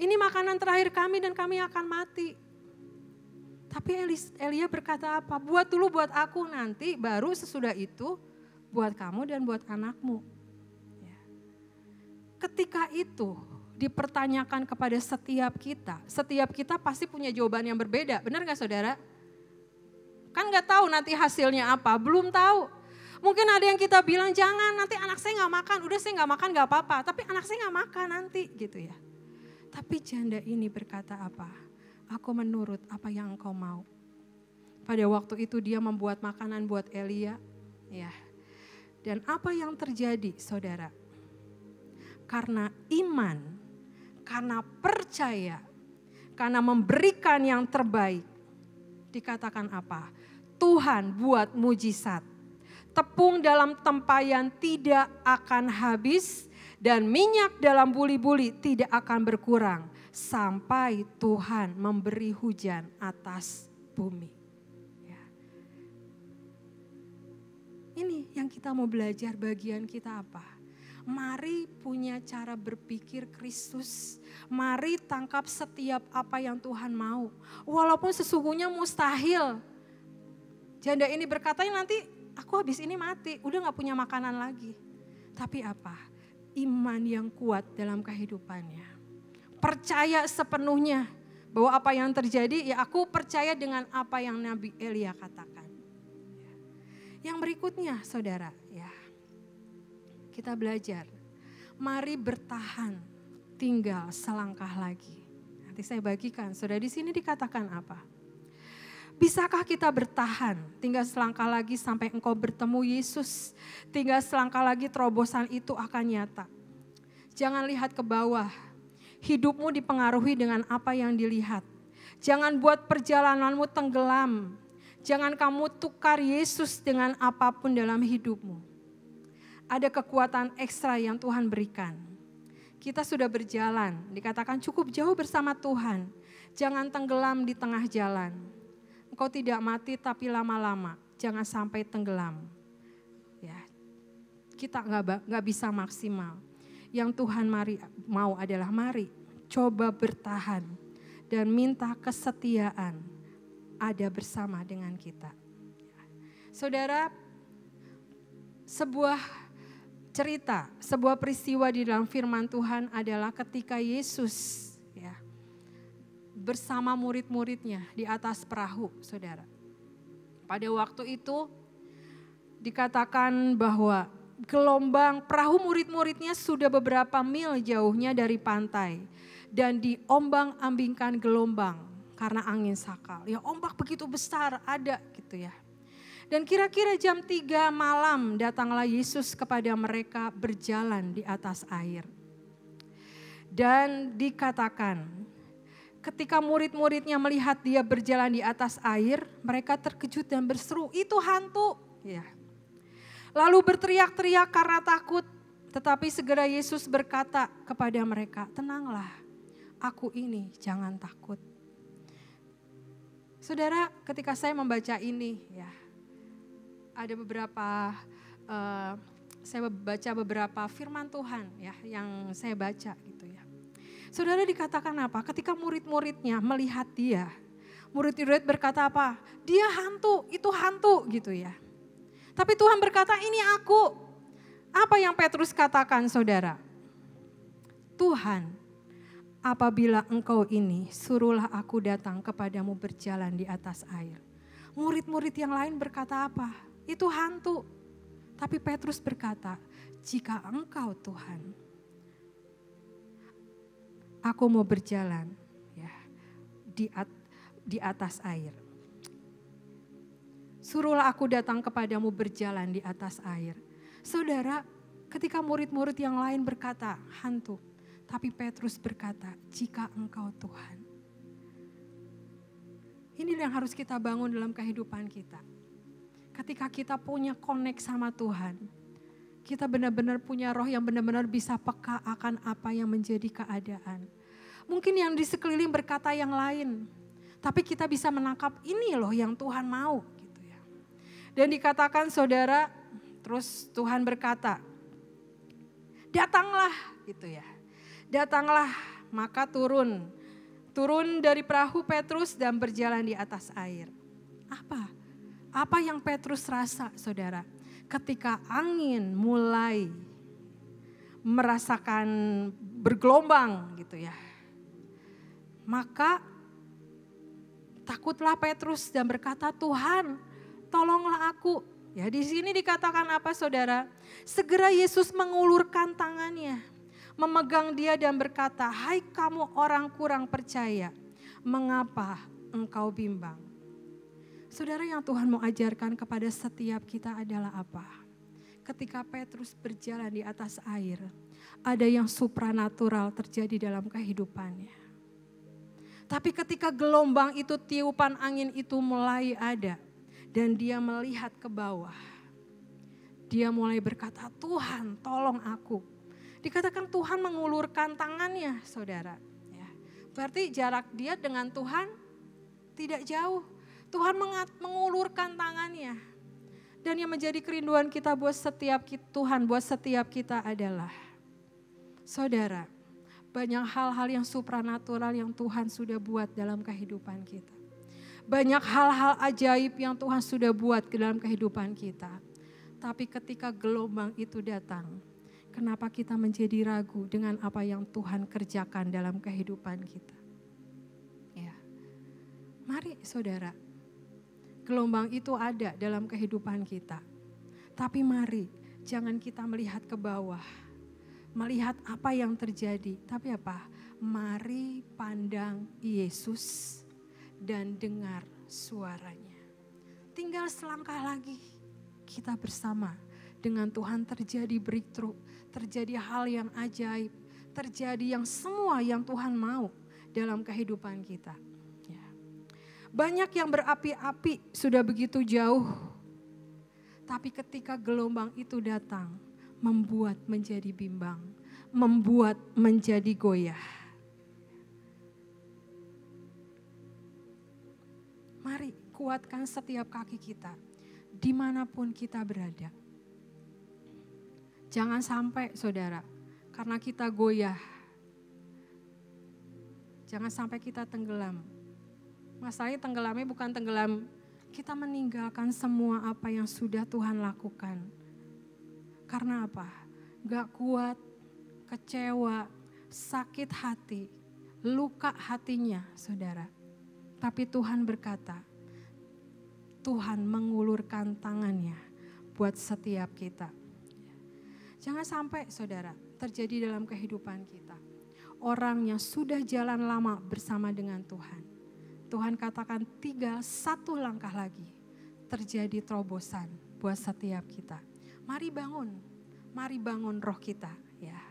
Ini makanan terakhir kami dan kami akan mati. Tapi Elia berkata apa? Buat dulu buat aku, nanti baru sesudah itu buat kamu dan buat anakmu. Ya. Ketika itu dipertanyakan kepada setiap kita pasti punya jawaban yang berbeda. Benar gak saudara? Kan gak tahu nanti hasilnya apa, belum tahu. Mungkin ada yang kita bilang jangan nanti anak saya gak makan, udah saya gak makan gak apa-apa. Tapi anak saya gak makan nanti gitu ya. Tapi janda ini berkata apa? Aku menurut apa yang engkau mau. Pada waktu itu dia membuat makanan buat Elia. Ya. Dan apa yang terjadi saudara? Karena iman, karena percaya, karena memberikan yang terbaik. Dikatakan apa? Tuhan buat mujizat. Tepung dalam tempayan tidak akan habis dan minyak dalam buli-buli tidak akan berkurang sampai Tuhan memberi hujan atas bumi. Ya. Ini yang kita mau belajar, bagian kita apa? Mari punya cara berpikir Kristus. Mari tangkap setiap apa yang Tuhan mau. Walaupun sesungguhnya mustahil. Janda ini berkata nanti aku habis ini mati, udah gak punya makanan lagi. Tapi apa? Iman yang kuat dalam kehidupannya. Percaya sepenuhnya bahwa apa yang terjadi, ya aku percaya dengan apa yang Nabi Elia katakan. Yang berikutnya saudara, ya kita belajar. Mari bertahan, tinggal selangkah lagi. Nanti saya bagikan, saudara di sini dikatakan apa? Bisakah kita bertahan, tinggal selangkah lagi sampai engkau bertemu Yesus. Tinggal selangkah lagi terobosan itu akan nyata. Jangan lihat ke bawah. Hidupmu dipengaruhi dengan apa yang dilihat. Jangan buat perjalananmu tenggelam. Jangan kamu tukar Yesus dengan apapun dalam hidupmu. Ada kekuatan ekstra yang Tuhan berikan. Kita sudah berjalan, dikatakan cukup jauh bersama Tuhan. Jangan tenggelam di tengah jalan. Engkau tidak mati tapi lama-lama, jangan sampai tenggelam. Ya, kita nggak bisa maksimal. Yang Tuhan mau adalah mari coba bertahan dan minta kesetiaan ada bersama dengan kita. Saudara, sebuah cerita, sebuah peristiwa di dalam firman Tuhan adalah ketika Yesus bersama murid-muridnya di atas perahu, saudara. Pada waktu itu dikatakan bahwa gelombang perahu murid-muridnya sudah beberapa mil jauhnya dari pantai. Dan diombang-ambingkan gelombang karena angin sakal. Ya ombak begitu besar ada gitu ya. Dan kira-kira jam 3 malam datanglah Yesus kepada mereka berjalan di atas air. Dan dikatakan ketika murid-muridnya melihat dia berjalan di atas air, mereka terkejut dan berseru, itu hantu. Ya. Lalu berteriak-teriak karena takut, tetapi segera Yesus berkata kepada mereka, tenanglah, aku ini, jangan takut. Saudara, ketika saya membaca ini, ya, ada beberapa, saya baca beberapa firman Tuhan, ya, yang saya baca gitu ya. Saudara dikatakan apa? Ketika murid-muridnya melihat dia, murid-murid berkata apa? Dia hantu, itu hantu gitu ya. Tapi Tuhan berkata ini aku. Apa yang Petrus katakan saudara? Tuhan, apabila engkau ini, suruhlah aku datang kepadamu berjalan di atas air. Murid-murid yang lain berkata apa? Itu hantu. Tapi Petrus berkata, jika engkau Tuhan, aku mau berjalan ya di atas air. Suruhlah aku datang kepadamu berjalan di atas air. Saudara, ketika murid-murid yang lain berkata hantu, tapi Petrus berkata, jika engkau Tuhan. Ini yang harus kita bangun dalam kehidupan kita. Ketika kita punya connect sama Tuhan, kita benar-benar punya roh yang benar-benar bisa peka akan apa yang menjadi keadaan. Mungkin yang di sekeliling berkata yang lain, tapi kita bisa menangkap ini loh yang Tuhan mau. Gitu ya. Dan dikatakan saudara, terus Tuhan berkata, datanglah gitu ya. Datanglah maka turun dari perahu Petrus dan berjalan di atas air. Apa yang Petrus rasa, saudara? Ketika angin mulai merasakan bergelombang gitu ya. Maka takutlah Petrus dan berkata, "Tuhan, tolonglah aku." Ya, di sini dikatakan apa, saudara? Segera Yesus mengulurkan tangannya, memegang dia dan berkata, "Hai kamu orang kurang percaya, mengapa engkau bimbang?" Saudara, yang Tuhan mau ajarkan kepada setiap kita adalah apa? Ketika Petrus berjalan di atas air, ada yang supranatural terjadi dalam kehidupannya. Tapi ketika gelombang itu, tiupan angin itu mulai ada, dan dia melihat ke bawah, dia mulai berkata, "Tuhan, tolong aku." Dikatakan Tuhan mengulurkan tangannya, saudara. Ya, berarti jarak dia dengan Tuhan tidak jauh. Tuhan mengulurkan tangannya. Dan yang menjadi kerinduan kita buat setiap Tuhan, buat setiap kita adalah, saudara, banyak hal-hal yang supranatural yang Tuhan sudah buat dalam kehidupan kita. Banyak hal-hal ajaib yang Tuhan sudah buat dalam kehidupan kita. Tapi ketika gelombang itu datang, kenapa kita menjadi ragu dengan apa yang Tuhan kerjakan dalam kehidupan kita? Ya. Mari saudara, gelombang itu ada dalam kehidupan kita. Tapi mari jangan kita melihat ke bawah, melihat apa yang terjadi. Tapi apa? Mari pandang Yesus dan dengar suaranya. Tinggal selangkah lagi kita bersama dengan Tuhan terjadi breakthrough, terjadi hal yang ajaib, terjadi yang semua yang Tuhan mau dalam kehidupan kita. Ya. Banyak yang berapi-api sudah begitu jauh, tapi ketika gelombang itu datang, membuat menjadi bimbang, membuat menjadi goyah. Mari kuatkan setiap kaki kita, dimanapun kita berada. Jangan sampai saudara, karena kita goyah, jangan sampai kita tenggelam. Masalahnya tenggelamnya bukan tenggelam, kita meninggalkan semua apa yang sudah Tuhan lakukan. Karena apa? Gak kuat, kecewa, sakit hati, luka hatinya saudara. Tapi Tuhan berkata, Tuhan mengulurkan tangannya buat setiap kita. Jangan sampai saudara terjadi dalam kehidupan kita. Orang yang sudah jalan lama bersama dengan Tuhan. Tuhan katakan tinggal satu langkah lagi terjadi terobosan buat setiap kita. Mari bangun roh kita. Ya.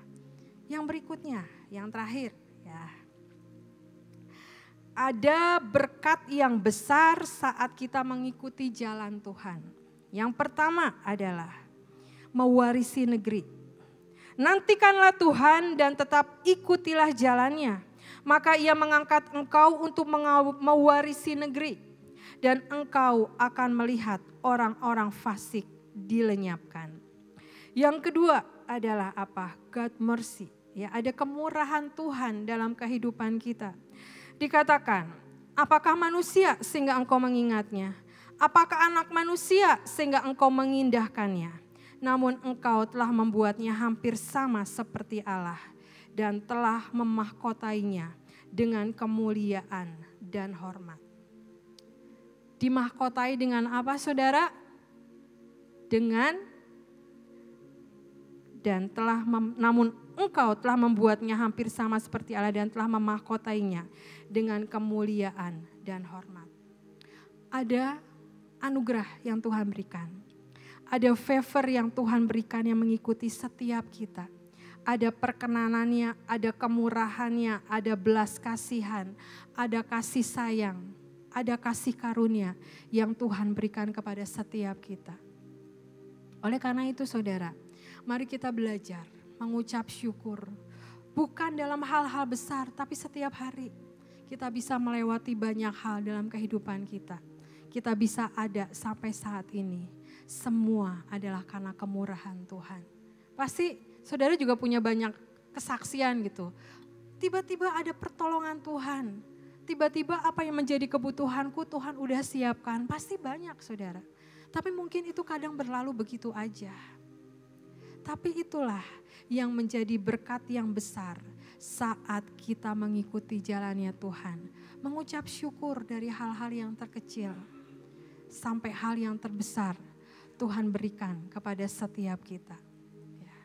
Yang berikutnya, yang terakhir ya. Ada berkat yang besar saat kita mengikuti jalan Tuhan. Yang pertama adalah mewarisi negeri. Nantikanlah Tuhan dan tetap ikutilah jalannya. Maka ia mengangkat engkau untuk mewarisi negeri. Dan engkau akan melihat orang-orang fasik dilenyapkan. Yang kedua adalah apa? God mercy. Ya, ada kemurahan Tuhan dalam kehidupan kita. Dikatakan, apakah manusia sehingga engkau mengingatnya? Apakah anak manusia sehingga engkau mengindahkannya? Namun engkau telah membuatnya hampir sama seperti Allah dan telah memahkotainya dengan kemuliaan dan hormat. Dimahkotai dengan apa saudara? Namun engkau telah membuatnya hampir sama seperti Allah dan telah memahkotainya dengan kemuliaan dan hormat. Ada anugerah yang Tuhan berikan. Ada favor yang Tuhan berikan yang mengikuti setiap kita. Ada perkenanannya, ada kemurahannya, ada belas kasihan, ada kasih sayang, ada kasih karunia yang Tuhan berikan kepada setiap kita. Oleh karena itu saudara, mari kita belajar mengucap syukur. Bukan dalam hal-hal besar, tapi setiap hari kita bisa melewati banyak hal dalam kehidupan kita. Kita bisa ada sampai saat ini. Semua adalah karena kemurahan Tuhan. Pasti saudara juga punya banyak kesaksian gitu. tiba-tiba ada pertolongan Tuhan. Tiba-tiba apa yang menjadi kebutuhanku Tuhan udah siapkan. Pasti banyak saudara. Tapi mungkin itu kadang berlalu begitu aja. Tapi itulah yang menjadi berkat yang besar saat kita mengikuti jalannya Tuhan. Mengucap syukur dari hal-hal yang terkecil sampai hal yang terbesar Tuhan berikan kepada setiap kita. Ya.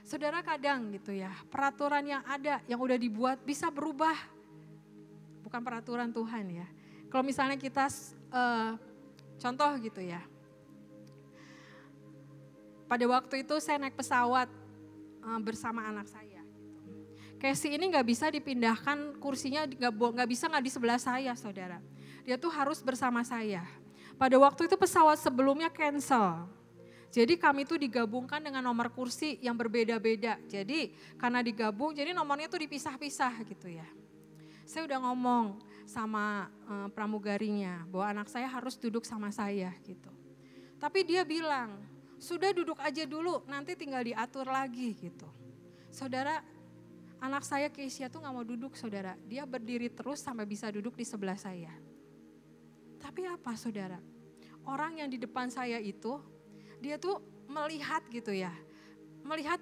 Saudara kadang gitu ya, peraturan yang ada yang udah dibuat bisa berubah. Bukan peraturan Tuhan ya. Kalau misalnya kita contoh gitu ya. Pada waktu itu saya naik pesawat bersama anak saya. Casey ini gak bisa dipindahkan kursinya, gak bisa di sebelah saya saudara. Dia tuh harus bersama saya. Pada waktu itu pesawat sebelumnya cancel. Jadi kami tuh digabungkan dengan nomor kursi yang berbeda-beda. Jadi karena digabung, jadi nomornya tuh dipisah-pisah gitu ya. Saya udah ngomong sama pramugarinya bahwa anak saya harus duduk sama saya gitu. Tapi dia bilang, sudah duduk aja dulu, nanti tinggal diatur lagi gitu. Saudara, anak saya Keisha tuh gak mau duduk saudara. Dia berdiri terus sampai bisa duduk di sebelah saya. Tapi apa saudara? Orang yang di depan saya itu, dia tuh melihat gitu ya. Melihat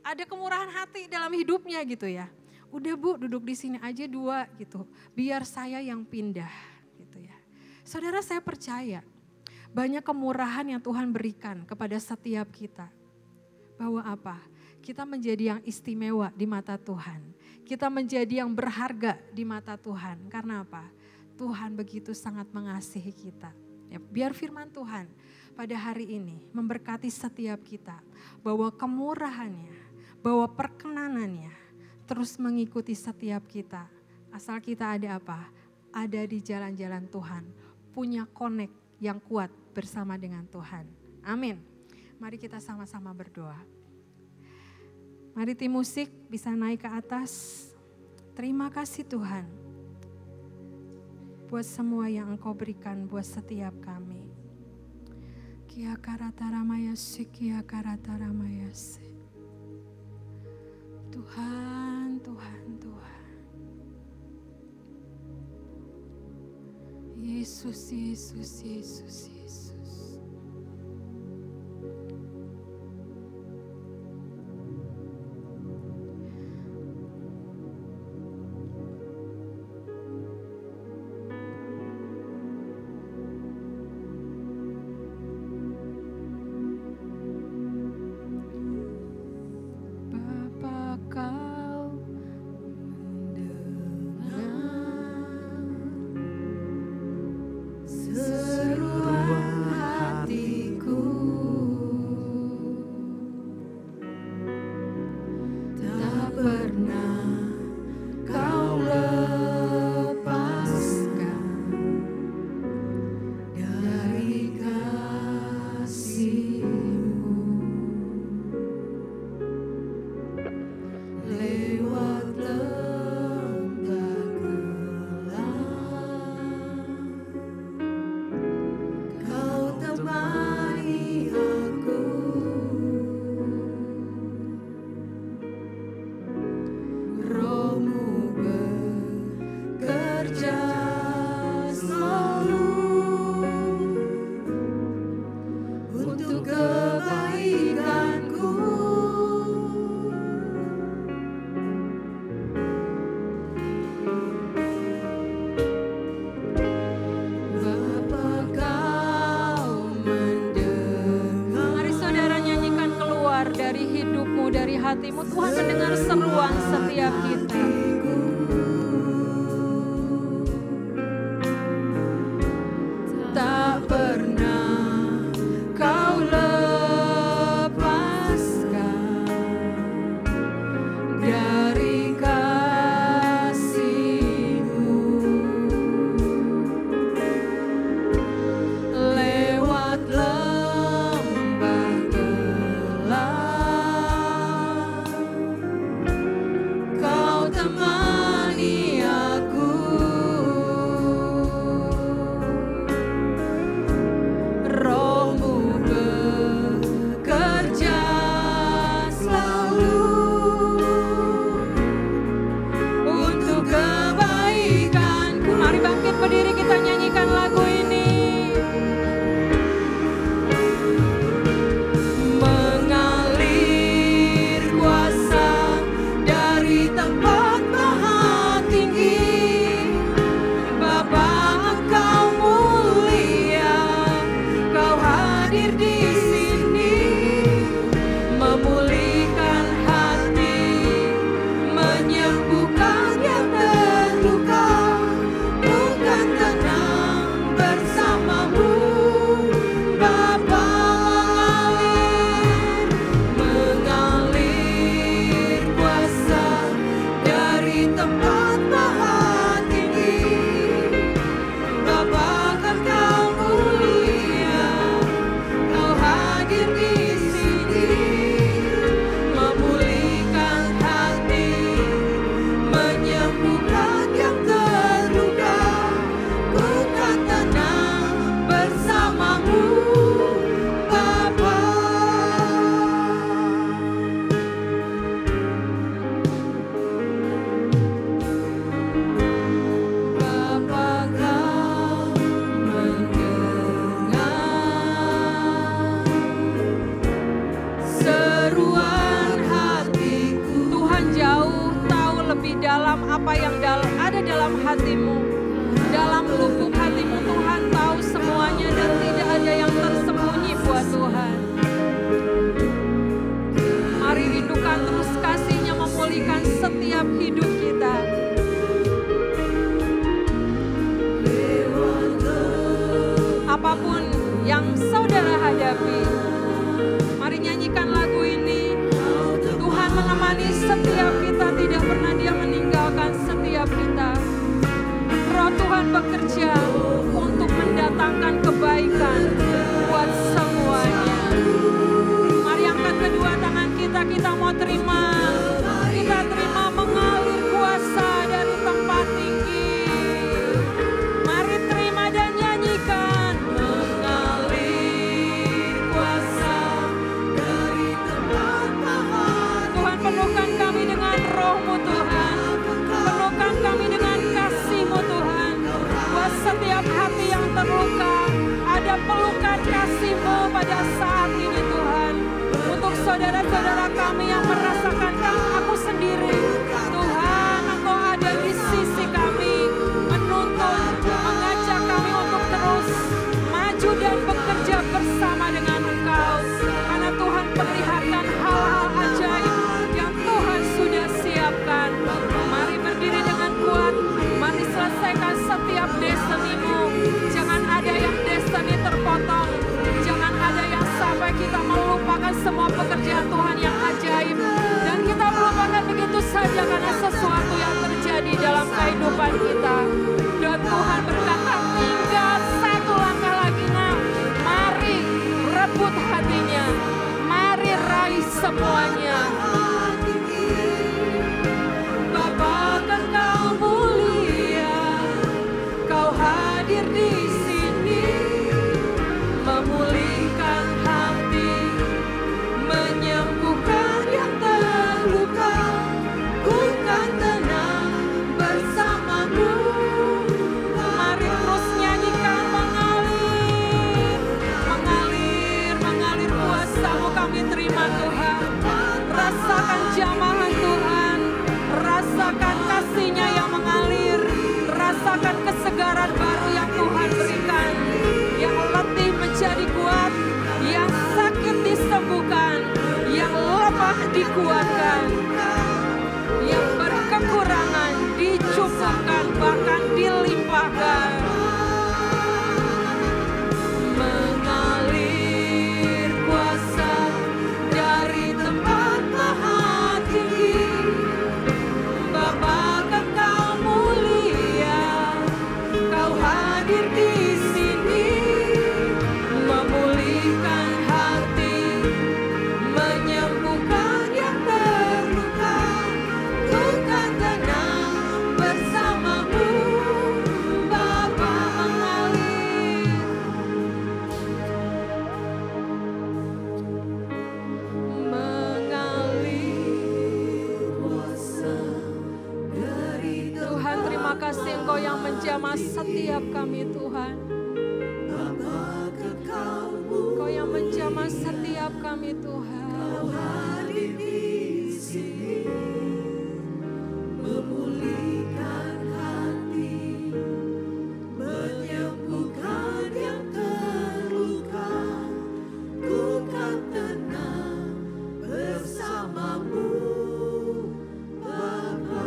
ada kemurahan hati dalam hidupnya gitu ya. Udah Bu, duduk di sini aja 2 gitu. Biar saya yang pindah gitu ya. Saudara, saya percaya banyak kemurahan yang Tuhan berikan kepada setiap kita. Bahwa apa? Kita menjadi yang istimewa di mata Tuhan. Kita menjadi yang berharga di mata Tuhan. Karena apa? Tuhan begitu sangat mengasihi kita. Ya, biar firman Tuhan pada hari ini memberkati setiap kita. Bahwa kemurahannya, bahwa perkenanannya terus mengikuti setiap kita. Asal kita ada apa? Ada di jalan-jalan Tuhan. Punya connect yang kuat bersama dengan Tuhan. Amin. Mari kita sama-sama berdoa. Mari tim musik bisa naik ke atas. Terima kasih Tuhan. Buat semua yang Engkau berikan buat setiap kami. Kia karataramaya-si, kia karataramaya-si. Tuhan, Tuhan, Tuhan. Yesus, Yesus, Yesus, Yesus. Hatimu, Tuhan mendengar seruan setiap kita. Tak pernah Kau lepaskan dari kasih-Mu. Lewat lembah gelap Kau temani apa yang ada dalam hatimu. Dalam lubuk hatimu Tuhan tahu semuanya dan tidak ada yang tersembunyi buat Tuhan. Mari rindukan terus kasih-Nya memulihkan setiap hidup kita. Apapun yang saudara hadapi, mari nyanyikan lagu ini. Tuhan menemani setiap kita, tidak pernah Dia meninggalkan setiap kita. Roh Tuhan bekerja untuk mendatangkan kebaikan buat semuanya. Mari angkat kedua tangan kita, kita mau terima. Kita terima mengalir kuasa dari tempat tinggi. Mari terima dan nyanyikan. Mengalir kuasa dari tempat mahal. Tuhan, penuhkan kami dengan Roh-Mu Tuhan. Penuhkan kami dengan kasih-Mu Tuhan. Buat setiap hati yang terluka, ada pelukan kasih-Mu pada saat ini Tuhan. Untuk saudara-saudara kami yang merasakan aku sendiri, Tuhan, Engkau ada di sisi kami, menuntun, mengajak kami untuk terus maju dan bekerja bersama dengan Engkau. Karena Tuhan perlihatkan hal-hal ajaib yang Tuhan sudah siapkan. Mari berdiri dengan kuat, mari selesaikan setiap destiny-Mu. Jangan ada yang destiny terpotong, jangan ada yang sampai kita melupakan semua pekerjaan Tuhan yang ajaib. Dan kita melupakan begitu saja karena sesuatu yang terjadi dalam kehidupan kita. Dan Tuhan berkata, tinggal satu langkah lagi nak. Mari rebut hatinya, mari raih semuanya. Bapa kan Kau mulia, Kau hadir di sini, memulihkan hati, menyembuhkan yang terluka. Ku kan tenang bersama-Mu. Mari terus nyanyikan mengalir, mengalir, mengalir kuasa-Mu kami terima Tuhan. Rasakan jamahan Tuhan, rasakan kasih-Nya yang mengalir, rasakan kesegaran baru yang Tuhan berikan. Yang letih menjadi kuat, yang sakit disembuhkan, yang lemah dikuatkan, yang berkekurangan dicukupkan, bahkan dilimpahkan. Mengalir kuasa dari tempat maha tinggi. Bapa kan Kau mulia, Kau hadir di sini, memulihkan hati, menyembuhkan yang terluka. Ku kan tenang bersama-Mu. Bapa mengalir, mengalir kuasa dari Tuhan. Terima kasih Engkau yang menjamah setiap kami Tuhan. Engkau yang menjamah setiap kami Tuhan. Hadir di sini, memulihkan hati, menyembuhkan yang terluka. Ku kan tenang bersama-Mu. Bapa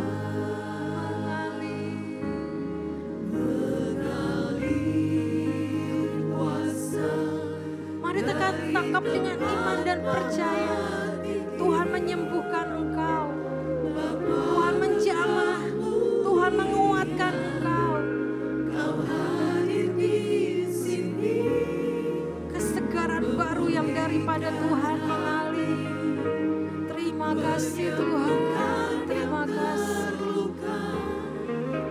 mengalir kuasa. Mari tangkap dengan iman dan percaya. Tuhan menyembuhkan engkau, Tuhan menjamah, Tuhan menguatkan engkau. Kau hadir di sini, kesegaran baru yang daripada Tuhan mengalir. Terima kasih Tuhan, terima kasih.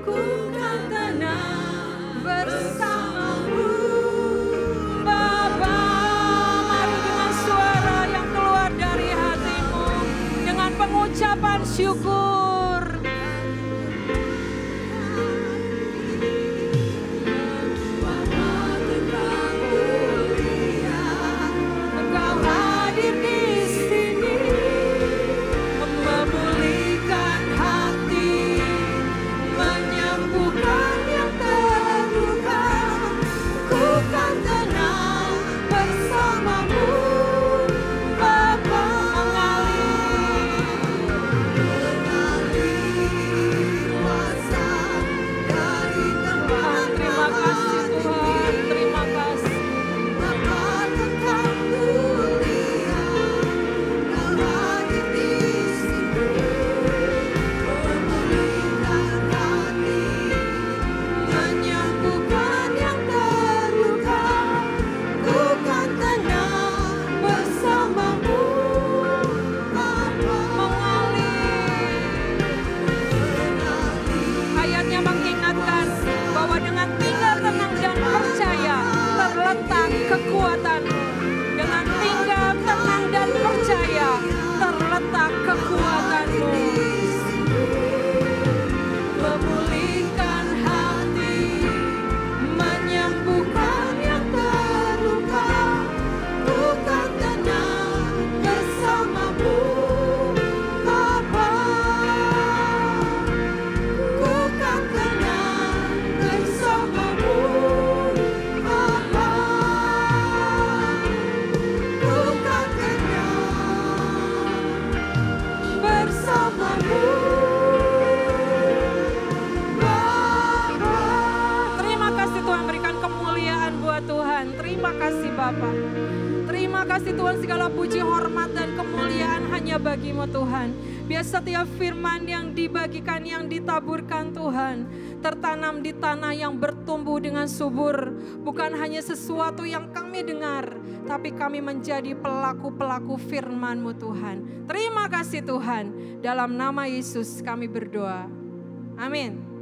Ku kan tenang bersama-Mu. Bapa, mari dengan suara yang keluar dari hatimu, dengan pengucapan syukur. Engkau hadir di sini, memulihkan hati, karena kekuatan-Mu. Memulihkan hati, menyembuhkan yang terluka. Ku kan tenang bersama-Mu, Bapa. Ku kan tenang bersama-Mu, Bapa. Ku kan tenang bersama-Mu, Bapa. Terima kasih Tuhan, berikan kemuliaan buat Tuhan. Terima kasih Bapa. Terima kasih Tuhan, segala puji, hormat, dan kemuliaan hanya bagi-Mu Tuhan. Biar setiap firman yang dibagikan, yang ditaburkan Tuhan, tertanam di tanah yang bertumbuh dengan subur. Bukan hanya sesuatu yang kami dengar, tapi kami menjadi pelaku-pelaku firman-Mu Tuhan. Terima kasih Tuhan. Dalam nama Yesus kami berdoa. Amin.